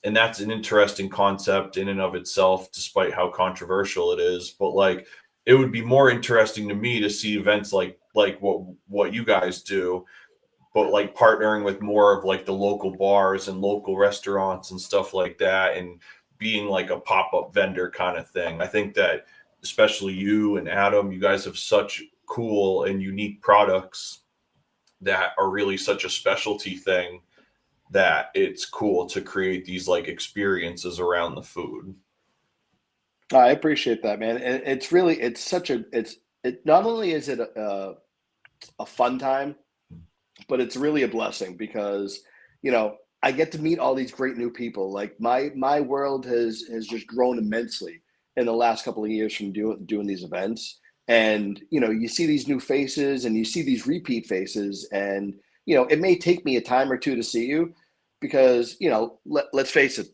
And that's an interesting concept in and of itself, despite how controversial it is. But like, it would be more interesting to me to see events like what you guys do, but like partnering with more of like the local bars and local restaurants and stuff like that, and being like a pop-up vendor kind of thing. I think that especially you and Adam, you guys have such cool and unique products that are really such a specialty thing that it's cool to create these like experiences around the food. I appreciate that, man. And it not only is it a fun time, but it's really a blessing because, I get to meet all these great new people. Like my world has just grown immensely in the last couple of years from doing these events. And, you see these new faces and you see these repeat faces, and, it may take me a time or two to see you because, let's face it,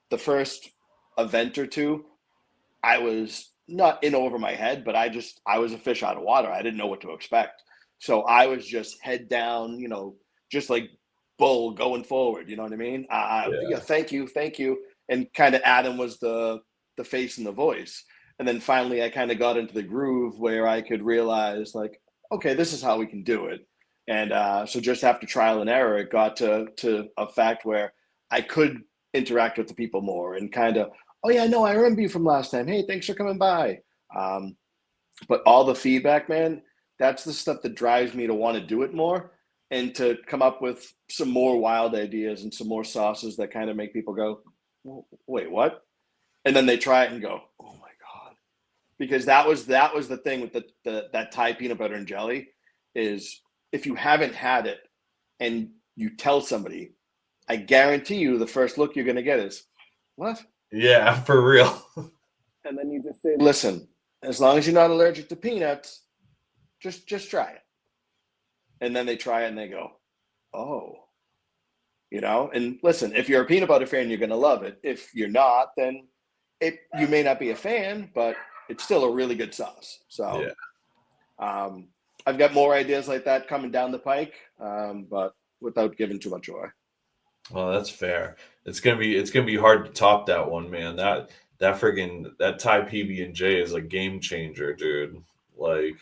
the first event or two, I was not in over my head, but I was a fish out of water. I didn't know what to expect. So I was just head down, just like bull going forward. You know what I mean? Yeah, thank you. And kind of Adam was the face and the voice. And then finally I kind of got into the groove where I could realize like, okay, this is how we can do it. And so just after trial and error, it got to a fact where I could interact with the people more and kind of, oh yeah, no, I remember you from last time. Hey, thanks for coming by. But all the feedback, man, that's the stuff that drives me to want to do it more and to come up with some more wild ideas and some more sauces that kind of make people go, wait, what? And then they try it and go, oh my God. Because that was the thing with that Thai peanut butter and jelly is if you haven't had it and you tell somebody, I guarantee you the first look you're going to get is, what? Yeah, for real. And then you just say, listen, as long as you're not allergic to peanuts, just try it. And then they try it and they go, oh, and listen, if you're a peanut butter fan, you're going to love it. If you're not, then you may not be a fan, but it's still a really good sauce. So yeah. I've got more ideas like that coming down the pike, but without giving too much away. Well, that's fair. It's gonna be hard to top that one, man. That Thai PB&J is a game changer, dude. Like,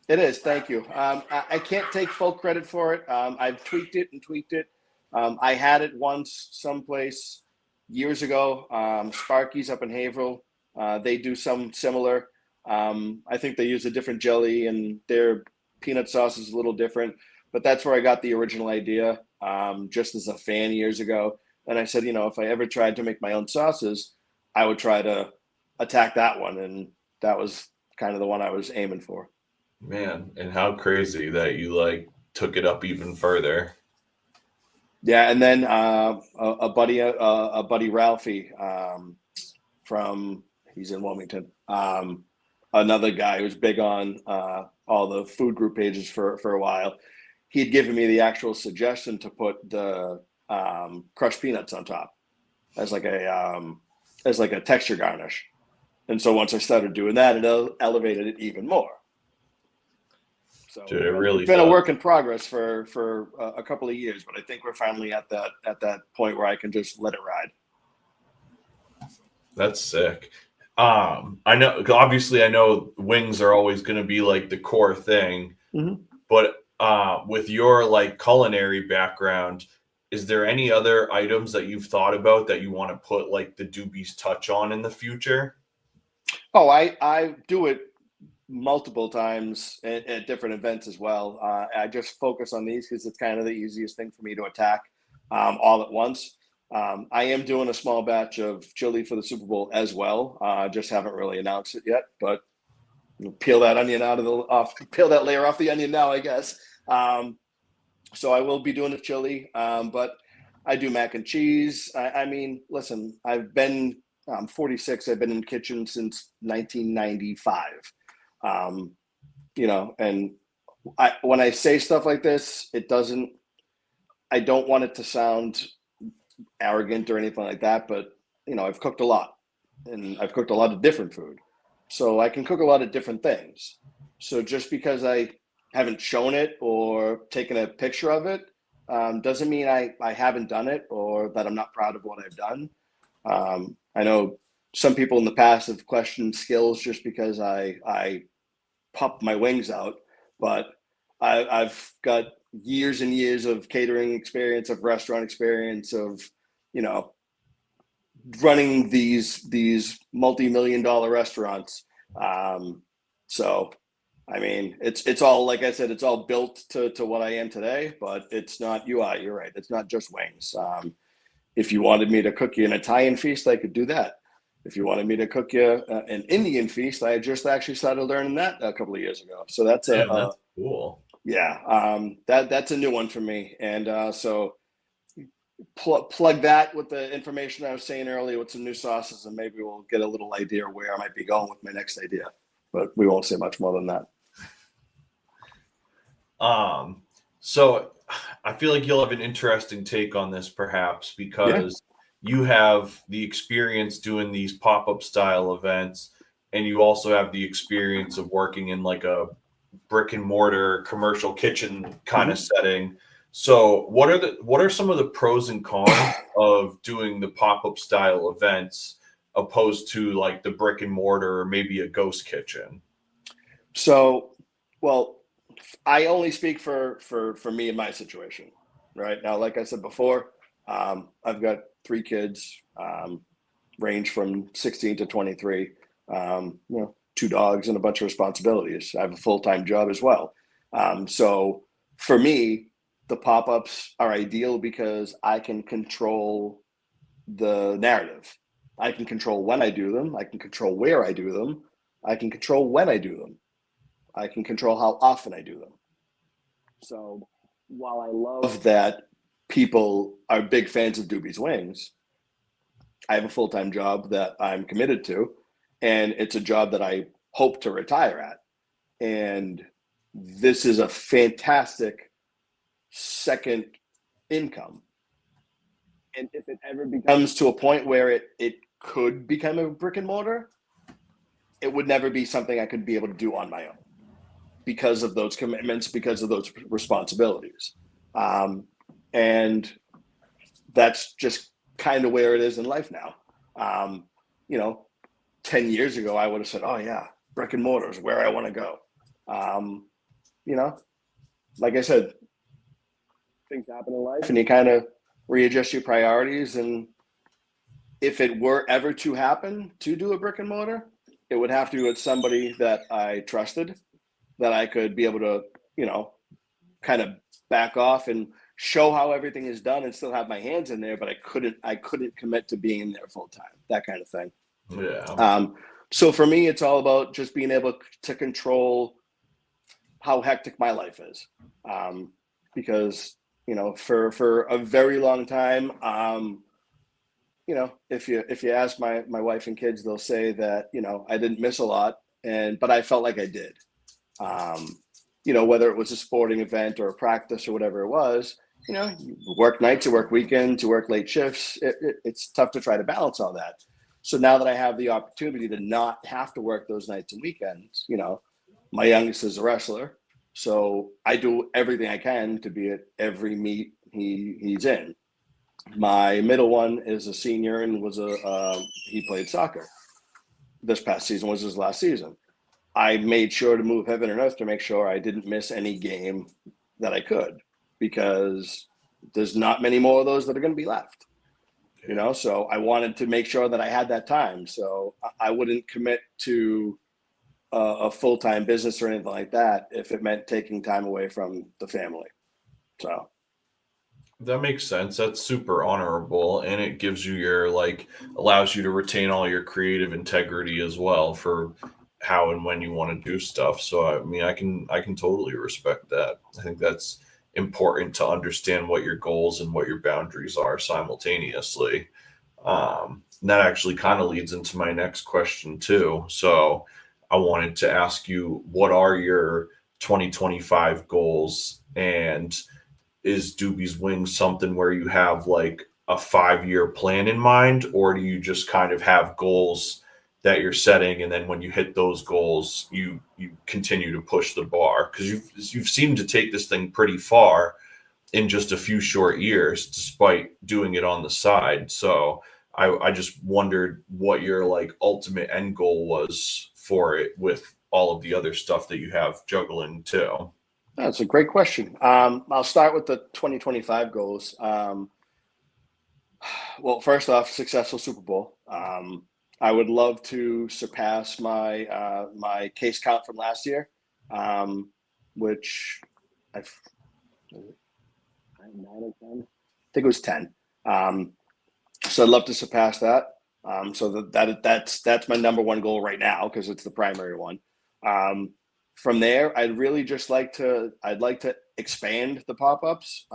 it is. Thank you. I can't take full credit for it. I've tweaked it. I had it once someplace years ago. Sparky's up in Haverhill. They do some similar. I think they use a different jelly and their peanut sauce is a little different, but that's where I got the original idea, just as a fan years ago. And I said, if I ever tried to make my own sauces, I would try to attack that one, and that was kind of the one I was aiming for. Man, and how crazy that you like took it up even further. Yeah, and then a buddy Ralphie from he's in Wilmington. Another guy who's big on all the food group pages for a while. He had given me the actual suggestion to put the crushed peanuts on top as like a texture garnish. And so once I started doing that, it elevated it even more. So Dude, it really it's been a does. work in progress for a couple of years, but I think we're finally at that point where I can just let it ride. That's sick. I know, obviously, I know wings are always going to be like the core thing, but with your like culinary background, is there any other items that you've thought about that you want to put like the Dube's touch on in the future? Oh, I do it multiple times at different events as well. I just focus on these because it's kind of the easiest thing for me to attack all at once. I am doing a small batch of chili for the Super Bowl as well. Just haven't really announced it yet, but peel that layer off the onion now, I guess. So I will be doing a chili, but I do mac and cheese. I mean, listen, I'm 46. I've been in the kitchen since 1995. And when I say stuff like this, I don't want it to sound arrogant or anything like that, but I've cooked a lot, and I've cooked a lot of different food, so I can cook a lot of different things. So just because I haven't shown it or taken a picture of it doesn't mean I haven't done it or that I'm not proud of what I've done. I know some people in the past have questioned skills just because I pop my wings out, but I've got years and years of catering experience, of restaurant experience, of running these multi-million-dollar restaurants. So I mean, it's all, like I said, it's all built to what I am today, but it's not. You're right. It's not just wings. If you wanted me to cook you an Italian feast, I could do that. If you wanted me to cook you an Indian feast, I just actually started learning that a couple of years ago. So that's That's cool. Yeah, that's a new one for me. And so plug that with the information I was saying earlier with some new sauces, and maybe we'll get a little idea where I might be going with my next idea. But we won't say much more than that. So I feel like you'll have an interesting take on this, perhaps, because you have the experience doing these pop-up style events, and you also have the experience of working in like a brick and mortar commercial kitchen kind of setting. So what are some of the pros and cons of doing the pop-up style events opposed to like the brick and mortar or maybe a ghost kitchen? So, well, I only speak for me in my situation, right? Now, like I said before, I've got 3 kids, range from 16 to 23, 2 dogs and a bunch of responsibilities. I have a full-time job as well. So for me, the pop-ups are ideal because I can control the narrative. I can control when I do them. I can control where I do them. I can control when I do them. I can control how often I do them. So while I love that people are big fans of Dube's Wings, I have a full-time job that I'm committed to, and it's a job that I hope to retire at. And this is a fantastic second income. And if it ever becomes to a point where it could become a brick and mortar, it would never be something I could be able to do on my own because of those commitments, because of those responsibilities. And that's just kind of where it is in life now. 10 years ago, I would have said, oh yeah, brick and mortar is where I want to go. Like I said, things happen in life and you kind of readjust your priorities. And if it were ever to happen to do a brick and mortar, it would have to be with somebody that I trusted, that I could be able to, kind of back off and show how everything is done and still have my hands in there, but I couldn't commit to being in there full time, that kind of thing. Yeah. So for me, it's all about just being able to control how hectic my life is. Because, for a very long time, if you ask my wife and kids, they'll say that, I didn't miss a lot, but I felt like I did. Whether it was a sporting event or a practice or whatever it was, you work nights, you work weekends, you work late shifts. It's tough to try to balance all that. So now that I have the opportunity to not have to work those nights and weekends, my youngest is a wrestler. So I do everything I can to be at every meet he's in. My middle one is a senior and he played soccer. This past season was his last season. I made sure to move heaven and earth to make sure I didn't miss any game that I could, because there's not many more of those that are going to be left. So I wanted to make sure that I had that time. So I wouldn't commit to a full-time business or anything like that if it meant taking time away from the family. So that makes sense. That's super honorable, and it gives you allows you to retain all your creative integrity as well for how and when you want to do stuff. So I mean, I can totally respect that. I think that's important to understand what your goals and what your boundaries are simultaneously. That actually kind of leads into my next question too. So I wanted to ask you, what are your 2025 goals, and is Dube's Wings something where you have like a 5-year plan in mind, or do you just kind of have goals that you're setting, and then when you hit those goals, you continue to push the bar? Because you've seemed to take this thing pretty far in just a few short years, despite doing it on the side. So I just wondered what your ultimate end goal was for it, with all of the other stuff that you have juggling too. that's a great question. I'll start with the 2025 goals. Well, first off, successful Super Bowl. I would love to surpass my case count from last year, which I think it was 10. So I'd love to surpass that. So that's my number one goal right now, because it's the primary one. From there, I'd really just like to expand the pop-ups.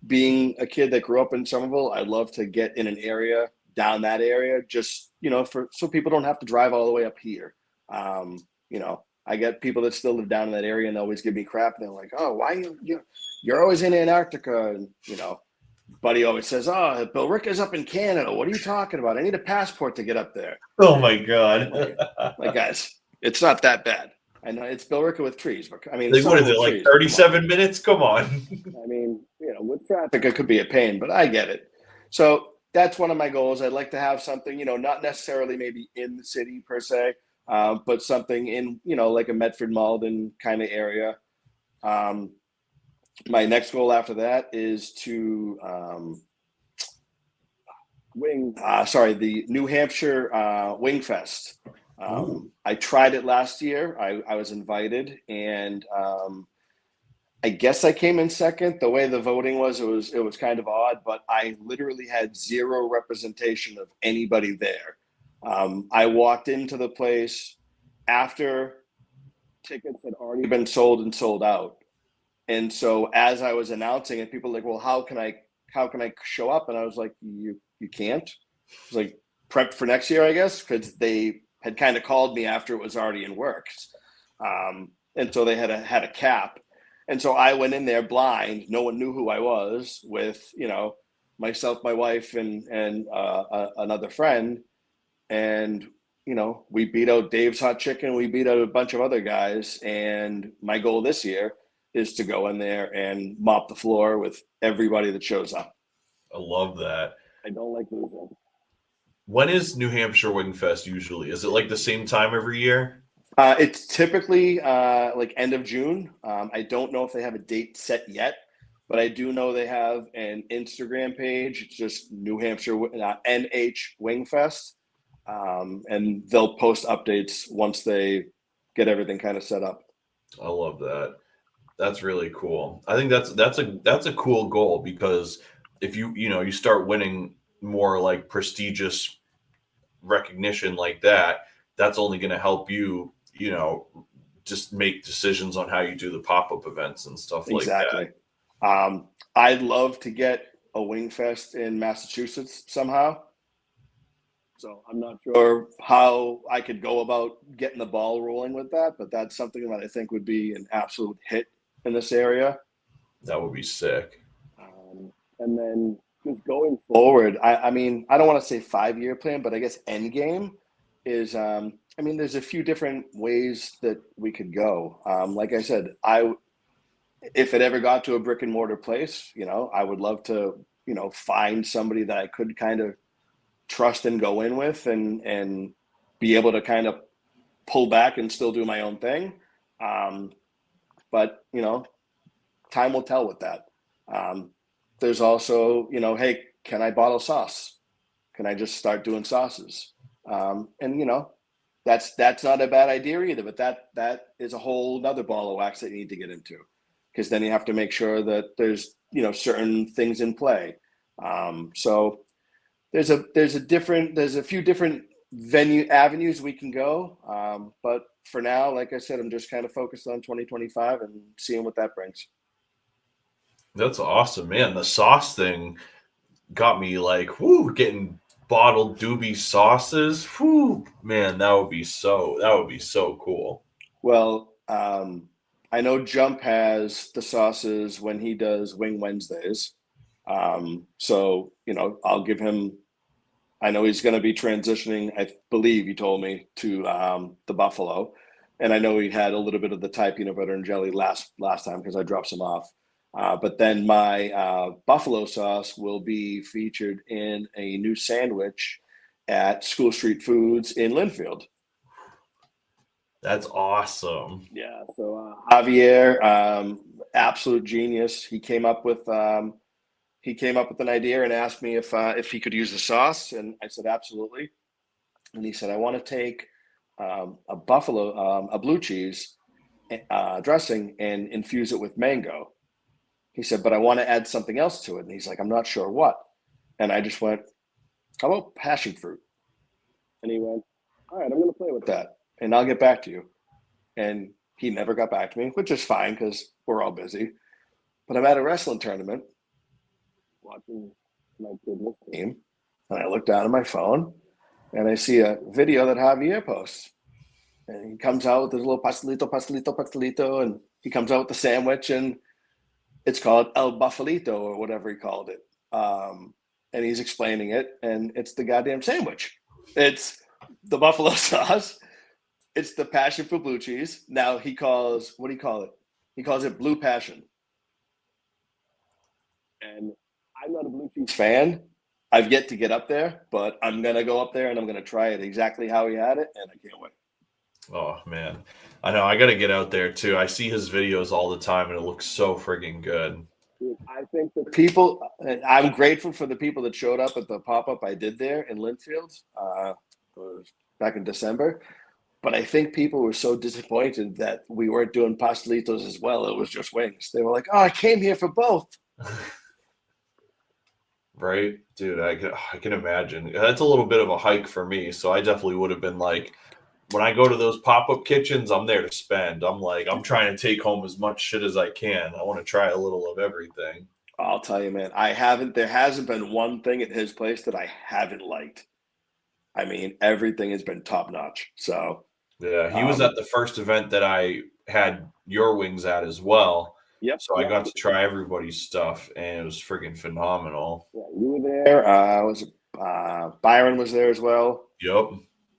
Being a kid that grew up in Somerville, I'd love to get in an area down that area, just so people don't have to drive all the way up here. I get people that still live down in that area and they always give me crap. And they're like, "Oh, why you're always in Antarctica?" And buddy always says, "Oh, Bill Rick is up in Canada. What are you talking about? I need a passport to get up there." Oh my God. Like, guys, it's not that bad. I know it's Billerica with trees, but I mean, what is it, 37 minutes? Come on. I mean, with traffic, it could be a pain, but I get it. So that's one of my goals. I'd like to have something, not necessarily maybe in the city per se, but something in, like a Medford, Malden kind of area. My next goal after that is to the New Hampshire Wing Fest. I tried it last year. I was invited, and I guess I came in second. The way the voting was, it was kind of odd, but I literally had zero representation of anybody there. I walked into the place after tickets had already been sold and sold out. And so as I was announcing it, people were like, "Well, how can I show up?" And I was like, you can't. It was like, prep for next year, I guess, because they had kind of called me after it was already in works. And so they had a cap. And so I went in there blind. No one knew who I was, with, myself, my wife, and another friend. And, we beat out Dave's Hot Chicken. We beat out a bunch of other guys. And my goal this year is to go in there and mop the floor with everybody that shows up. I love that. I don't like losing. When is New Hampshire Wing Fest usually? Is it like the same time every year? It's typically like end of June. I don't know if they have a date set yet, but I do know they have an Instagram page. It's just New Hampshire NH Wing Fest, and they'll post updates once they get everything kind of set up. I love that. That's really cool. I think that's a cool goal, because if you start winning more like prestigious recognition like that, that's only going to help you, you know, just make decisions on how you do the pop-up events and stuff like Exactly. that. I'd love to get a wing fest in Massachusetts somehow. So I'm not sure how I could go about getting the ball rolling with that, but that's something that I think would be an absolute hit in this area. That would be sick. And then just going forward, I mean, I don't want to say 5-year plan, but I guess end game is, I mean, there's a few different ways that we could go. Like I said, if it ever got to a brick and mortar place, you know, I would love to, you know, find somebody that I could kind of trust and go in with and be able to kind of pull back and still do my own thing. But, you know, time will tell with that. There's also, you know, hey, can I bottle sauce? Can I just start doing sauces? And, you know, that's not a bad idea either, but that is a whole nother ball of wax that you need to get into, because then you have to make sure that there's, you know, certain things in play. So there's a few different avenues we can go. But for now, like I said, I'm just kind of focused on 2025 and seeing what that brings. That's awesome, man. The sauce thing got me like, whoo, getting bottled Dube sauces. Whoo, man, that would be so cool. Well, I know Jump has the sauces when he does Wing Wednesdays. So, you know, I'll give him, I know he's going to be transitioning, I believe he told me, to the Buffalo. And I know he had a little bit of the Thai peanut butter and jelly last time because I dropped some off. But then my buffalo sauce will be featured in a new sandwich at School Street Foods in Linfield. That's awesome. Yeah. So Javier, absolute genius. He came up with an idea and asked me if he could use the sauce, and I said absolutely. And he said, I want to take a blue cheese dressing and infuse it with mango. He said, but I want to add something else to it. And he's like, I'm not sure what. And I just went, how about passion fruit? And he went, all right, I'm going to play with that and I'll get back to you. And he never got back to me, which is fine because we're all busy. But I'm at a wrestling tournament watching my goodness team. And I look down at my phone and I see a video that Javier posts. And he comes out with his little pastelito. And he comes out with the sandwich, and it's called El Buffalito or whatever he called it. And he's explaining it, and it's the goddamn sandwich. It's the buffalo sauce. It's the passion for blue cheese. Now what do you call it? He calls it blue passion. And I'm not a blue cheese fan. I've yet to get up there, but I'm going to go up there and I'm going to try it exactly how he had it, and I can't wait. Oh, man. I know. I got to get out there, too. I see his videos all the time, and it looks so friggin' good. I think the people – I'm grateful for the people that showed up at the pop-up I did there in Linfield back in December. But I think people were so disappointed that we weren't doing pastelitos as well. It was just wings. They were like, oh, I came here for both. Right? Dude, I can imagine. That's a little bit of a hike for me, so I definitely would have been like – when I go to those pop-up kitchens, I'm there to spend. I'm trying to take home as much shit as I can. I want to try a little of everything. I'll tell you, man, there hasn't been one thing at his place that I haven't liked. I mean, everything has been top-notch. So yeah, he was at the first event that I had your wings at as well. Yep. So I got to try everybody's stuff, and it was freaking phenomenal. Yeah, you were there. Byron was there as well. Yep.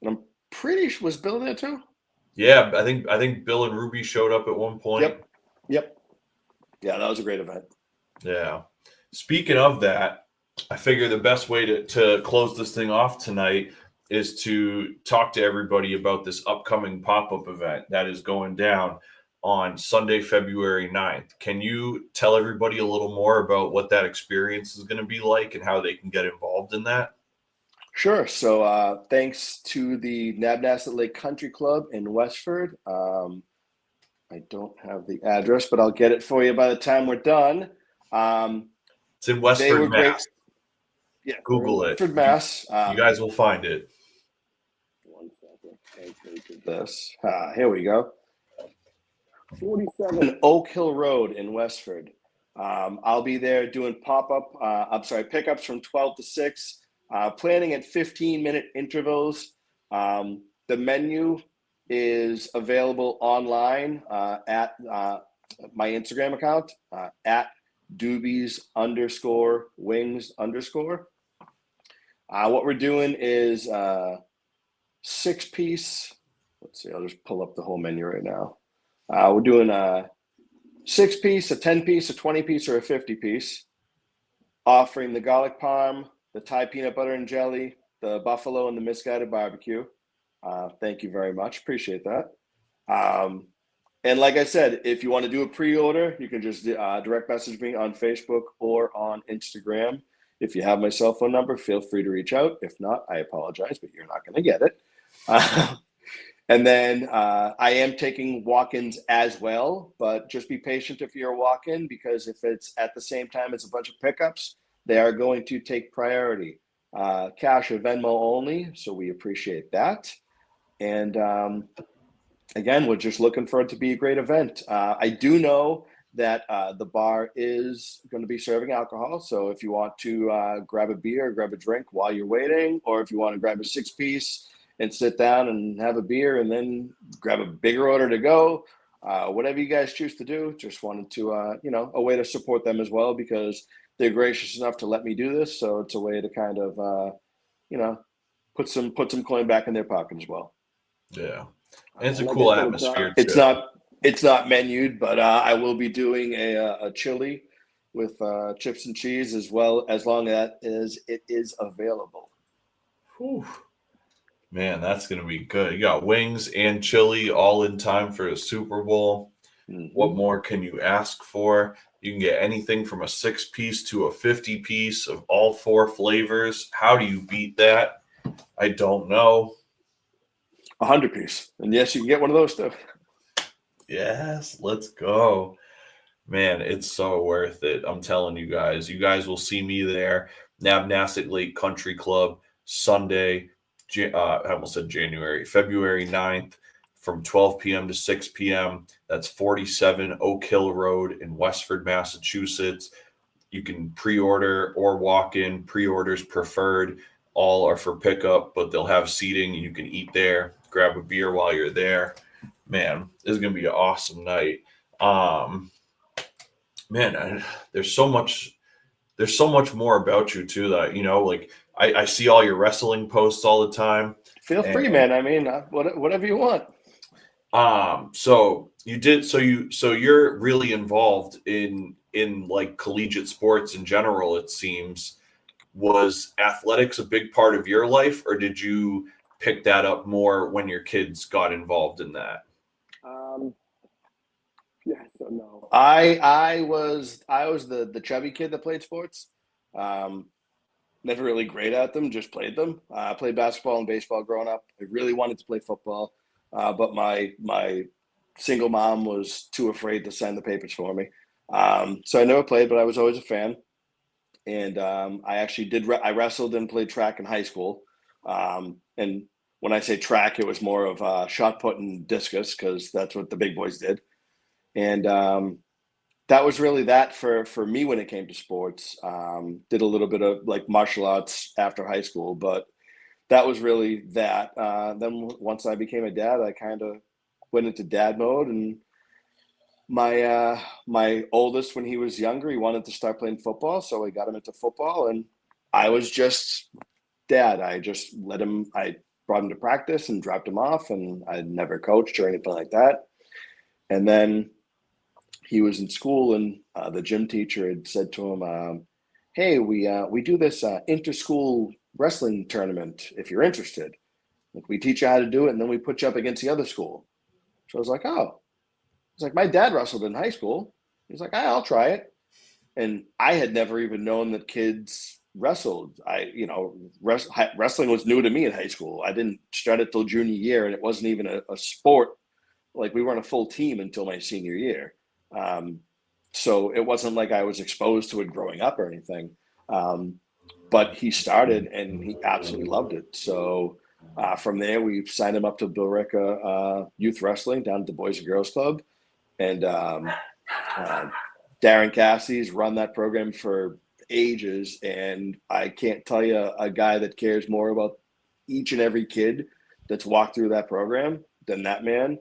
And I'm pretty sure, was Bill there too? Yeah, I think Bill and Ruby showed up at one point. Yep. Yeah, that was a great event. Yeah. Speaking of that, I figure the best way to close this thing off tonight is to talk to everybody about this upcoming pop-up event that is going down on Sunday, February 9th. Can you tell everybody a little more about what that experience is going to be like and how they can get involved in that? Sure. So thanks to the Nabnasset Lake Country Club in Westford. I don't have the address, but I'll get it for you by the time we're done. It's in Westford, Mass. Yeah, Google it. Westford, Mass. You guys will find it. This. Here we go. 47 Oak Hill Road in Westford. I'll be there doing pickups from 12 to 6, planning at 15-minute intervals. The menu is available online at my Instagram account, at Dubies_wings_. What we're doing is 6-piece. Let's see, I'll just pull up the whole menu right now. We're doing a 6-piece, a 10-piece, a 20-piece, or a 50-piece, offering the garlic parm, the Thai peanut butter and jelly, the buffalo, and the misguided barbecue. Thank you very much. Appreciate that. And like I said, if you want to do a pre-order, you can just direct message me on Facebook or on Instagram. If you have my cell phone number, feel free to reach out. If not, I apologize, but you're not going to get it. And then I am taking walk-ins as well, but just be patient if you're a walk-in, because if it's at the same time as a bunch of pickups, they are going to take priority. Cash or Venmo only, so we appreciate that. And again, we're just looking for it to be a great event. I do know that the bar is going to be serving alcohol, so if you want to grab a beer, grab a drink while you're waiting, or if you want to grab a 6-piece and sit down and have a beer and then grab a bigger order to go, whatever you guys choose to do, just wanted to, a way to support them as well, because they're gracious enough to let me do this. So it's a way to kind of, put some coin back in their pocket as well. Yeah. And it's a cool atmosphere too. It's not menued, but I will be doing a chili with chips and cheese as well, as long as it is available. Whew. Man, that's going to be good. You got wings and chili all in time for a Super Bowl. Mm-hmm. What more can you ask for? You can get anything from a 6-piece to a 50-piece of all 4 flavors. How do you beat that? I don't know. 100-piece. And yes, you can get one of those too. Yes, let's go. Man, it's so worth it. I'm telling you guys. You guys will see me there. Nabnasset Lake Country Club, Sunday, I almost said January, February 9th from 12 p.m. to 6 p.m. That's 47 Oak Hill Road in Westford, Massachusetts. You can pre-order or walk in. Pre-orders preferred. All are for pickup, but they'll have seating. You can eat there, grab a beer while you're there. Man, this is going to be an awesome night. There's so much more about you too that, I see all your wrestling posts all the time. Feel free, man. I mean, whatever you want. So you're really involved in like collegiate sports in general, it seems. Was athletics a big part of your life, or did you pick that up more when your kids got involved in that? Yeah, so no. I was the chubby kid that played sports. Never really great at them, just played them. I played basketball and baseball growing up. I really wanted to play football, but my single mom was too afraid to sign the papers for me. So I never played, but I was always a fan. And I actually I wrestled and played track in high school. And when I say track, it was more of shot put and discus, because that's what the big boys did. And that was really that for me when it came to sports. Did a little bit of like martial arts after high school, but that was really that. Then once I became a dad, I kind of went into dad mode. And my oldest, when he was younger, he wanted to start playing football, so I got him into football. And I was just dad. I just I brought him to practice and dropped him off, and I never coached or anything like that. And then he was in school, and the gym teacher had said to him, hey, we do this inter-school wrestling tournament if you're interested. Like, we teach you how to do it, and then we put you up against the other school. So I was like, oh. It's like, my dad wrestled in high school. He's like, I'll try it. And I had never even known that kids wrestled. Wrestling was new to me in high school. I didn't start it till junior year, and it wasn't even a sport. Like, we weren't a full team until my senior year. So it wasn't like I was exposed to it growing up or anything. But he started, and he absolutely loved it. So From there, we signed him up to Billerica Youth Wrestling down at the Boys and Girls Club. And Darren Cassidy's run that program for ages. And I can't tell you a guy that cares more about each and every kid that's walked through that program than that man.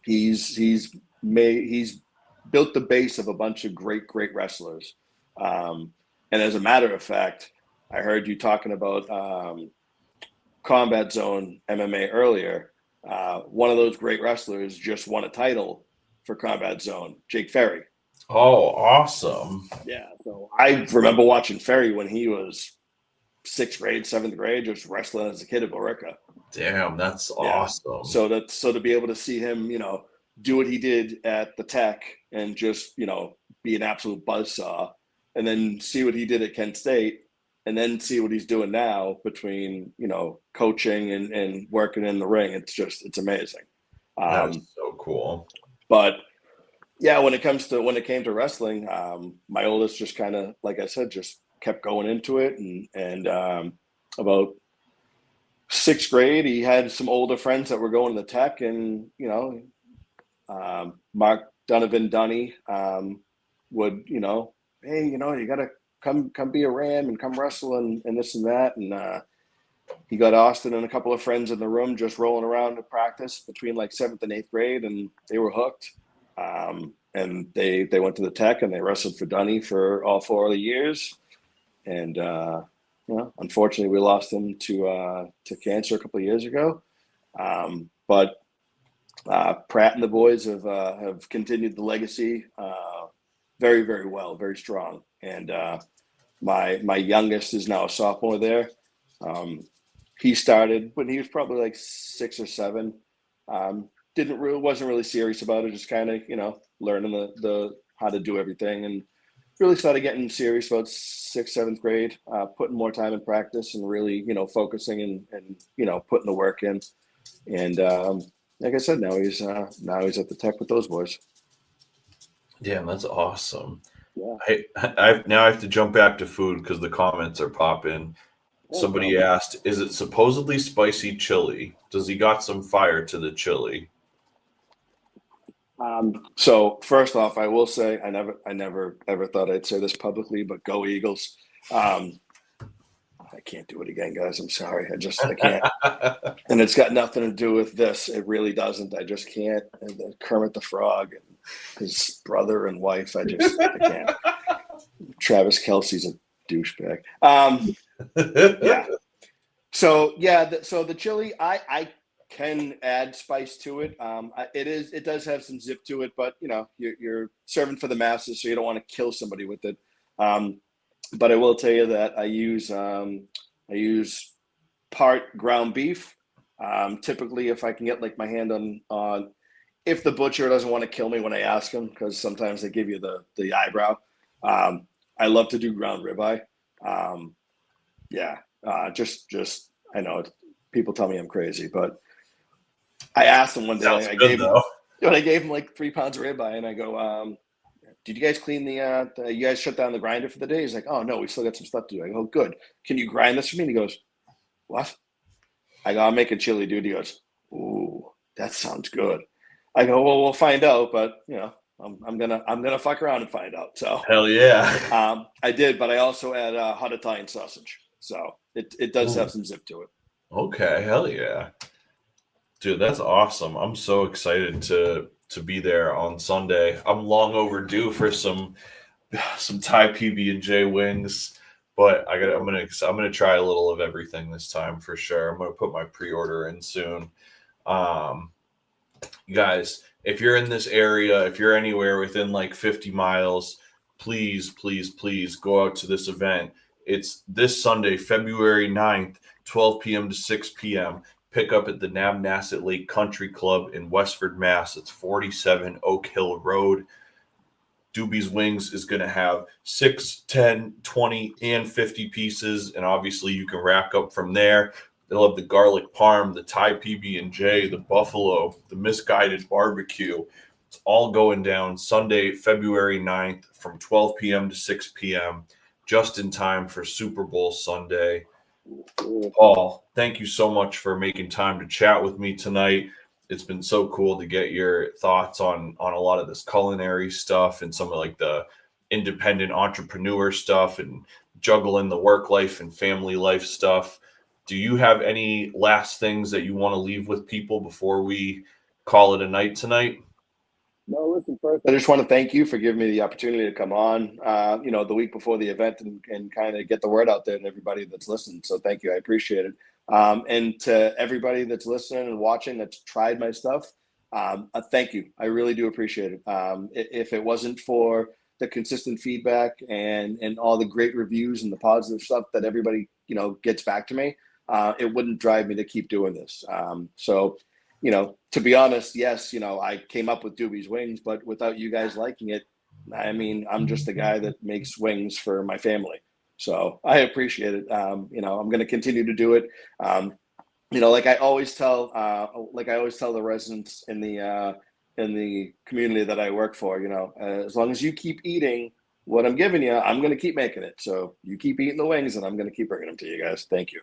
He's built the base of a bunch of great wrestlers. And as a matter of fact, I heard you talking about Combat Zone MMA earlier. One of those great wrestlers just won a title for Combat Zone, Jake Ferry. Oh, awesome. Yeah. So I remember watching Ferry when he was 6th grade, 7th grade, just wrestling as a kid at Billerica. Damn, that's awesome. So to be able to see him, do what he did at the Tech and just, be an absolute buzzsaw, and then see what he did at Kent State, and then see what he's doing now between, coaching and working in the ring. It's amazing. That's so cool. But yeah, when it came to wrestling, my oldest just kind of, like I said, just kept going into it. And about 6th grade, he had some older friends that were going to the Tech, and, Mark Donovan Dunny would, hey, you got to come be a Ram and come wrestle and this and that. And he got Austin and a couple of friends in the room just rolling around to practice between like 7th and 8th grade, and they were hooked. And they went to the Tech and they wrestled for Dunny for all 4 of the years. And unfortunately, we lost him to cancer a couple of years ago. But Pratt and the boys have continued the legacy very, very well, very strong. And my youngest is now a sophomore there. He started when he was probably like 6 or 7. Wasn't really serious about it, just kind of learning the how to do everything, and really started getting serious about 6th, 7th grade, putting more time in practice and really focusing and putting the work in. And like I said, now he's at the Tech with those boys. Damn, that's awesome. Yeah. I have to jump back to food because the comments are popping. Somebody asked, is it supposedly spicy chili? Does he got some fire to the chili? So first off, I will say I never ever thought I'd say this publicly, but go Eagles. I can't do it again, guys. I'm sorry. I can't. And it's got nothing to do with this. It really doesn't. I just can't. And Kermit the Frog and his brother and wife, I can't. Travis Kelce's a douchebag. Yeah. So the chili, I can add spice to it. It does have some zip to it, but you're serving for the masses, so you don't want to kill somebody with it. But I will tell you that I use part ground beef. Typically, if I can get like my hand on, if the butcher doesn't want to kill me when I ask him, because sometimes they give you the eyebrow. I love to do ground ribeye. Just I know people tell me I'm crazy, but I asked him one day. I gave him like 3 pounds of ribeye, and I go, did you guys clean you guys shut down the grinder for the day? He's like, oh no, we still got some stuff to do. I go, good. Can you grind this for me? And he goes, what? I go, I'm making chili, dude. He goes, ooh, that sounds good. I go, well, we'll find out, but I'm gonna fuck around and find out. So hell yeah. I did, but I also add hot Italian sausage, so it does have some zip to it. Okay, hell yeah, dude, that's awesome. I'm so excited to be there on Sunday. I'm long overdue for some Thai PB&J wings, but I'm gonna try a little of everything this time for sure. I'm gonna put my pre-order in soon. You guys, if you're in this area, if you're anywhere within like 50 miles, please go out to this event. It's this Sunday, February 9th, 12 p.m. to 6 p.m. Pick up at the Namnasset Lake Country Club in Westford, Mass. It's 47 Oak Hill Road. Dube's Wings is going to have 6, 10, 20, and 50 pieces, and obviously you can rack up from there. They'll have the garlic parm, the Thai PB&J, the buffalo, the misguided barbecue. It's all going down Sunday, February 9th from 12 p.m. to 6 p.m., just in time for Super Bowl Sunday. Paul, thank you so much for making time to chat with me tonight. It's been so cool to get your thoughts on a lot of this culinary stuff and some of like the independent entrepreneur stuff and juggling the work life and family life stuff. Do you have any last things that you want to leave with people before we call it a night tonight? No, listen, first, I just want to thank you for giving me the opportunity to come on, the week before the event and kind of get the word out there to everybody that's listening. So thank you. I appreciate it. And to everybody that's listening and watching that's tried my stuff, thank you. I really do appreciate it. If it wasn't for the consistent feedback and all the great reviews and the positive stuff that everybody, gets back to me, it wouldn't drive me to keep doing this. To be honest, yes, I came up with Dube's Wings, but without you guys liking it, I mean, I'm just the guy that makes wings for my family. So I appreciate it. I'm going to continue to do it. Like I always tell the residents in the community that I work for, as long as you keep eating what I'm giving you, I'm going to keep making it. So you keep eating the wings and I'm going to keep bringing them to you guys. Thank you.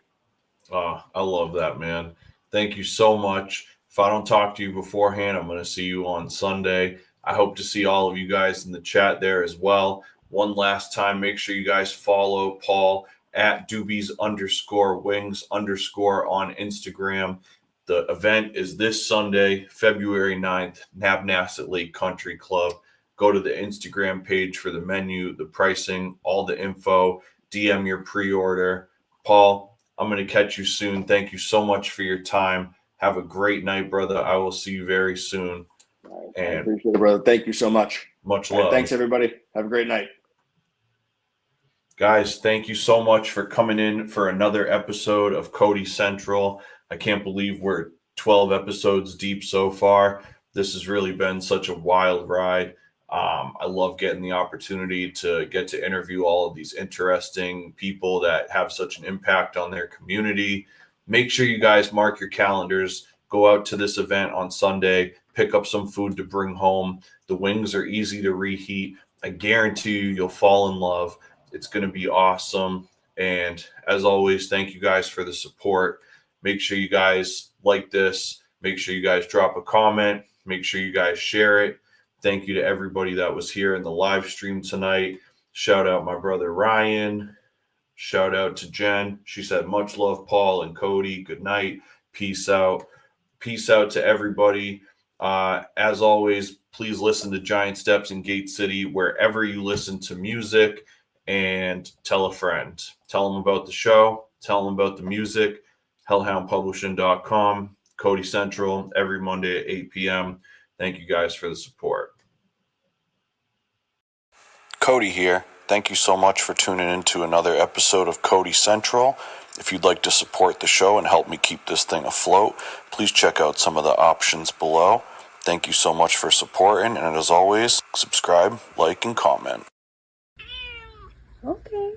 Oh, I love that, man. Thank you so much. If I don't talk to you beforehand, I'm going to see you on Sunday. I hope to see all of you guys in the chat there as well. One last time, make sure you guys follow Paul at Dubies_wings_ on Instagram. The event is this Sunday, February 9th, Nabnasset Lake Country Club. Go to the Instagram page for the menu, the pricing, all the info. DM your pre-order. Paul, I'm going to catch you soon. Thank you so much for your time. Have a great night, brother. I will see you very soon. I appreciate it, brother. Thank you so much. Much love. Thanks, everybody. Have a great night. Guys, thank you so much for coming in for another episode of Cody Central. I can't believe we're 12 episodes deep so far. This has really been such a wild ride. I love getting the opportunity to get to interview all of these interesting people that have such an impact on their community. Make sure you guys mark your calendars. Go out to this event on Sunday. Pick up some food to bring home. The wings are easy to reheat. I guarantee you'll fall in love. It's going to be awesome. And as always, thank you guys for the support. Make sure you guys like this. Make sure you guys drop a comment. Make sure you guys share it. Thank you to everybody that was here in the live stream tonight. Shout out my brother Ryan. Shout out to Jen. She said, much love, Paul and Cody. Good night. Peace out. Peace out to everybody. As always, please listen to Giant Steps in Gate City wherever you listen to music, and tell a friend. Tell them about the show. Tell them about the music. hellhoundpublishing.com. Cody Central every Monday at 8 p.m. Thank you guys for the support. Cody here. Thank you so much for tuning in to another episode of Cody Central. If you'd like to support the show and help me keep this thing afloat, please check out some of the options below. Thank you so much for supporting, and as always, subscribe, like, and comment. Okay.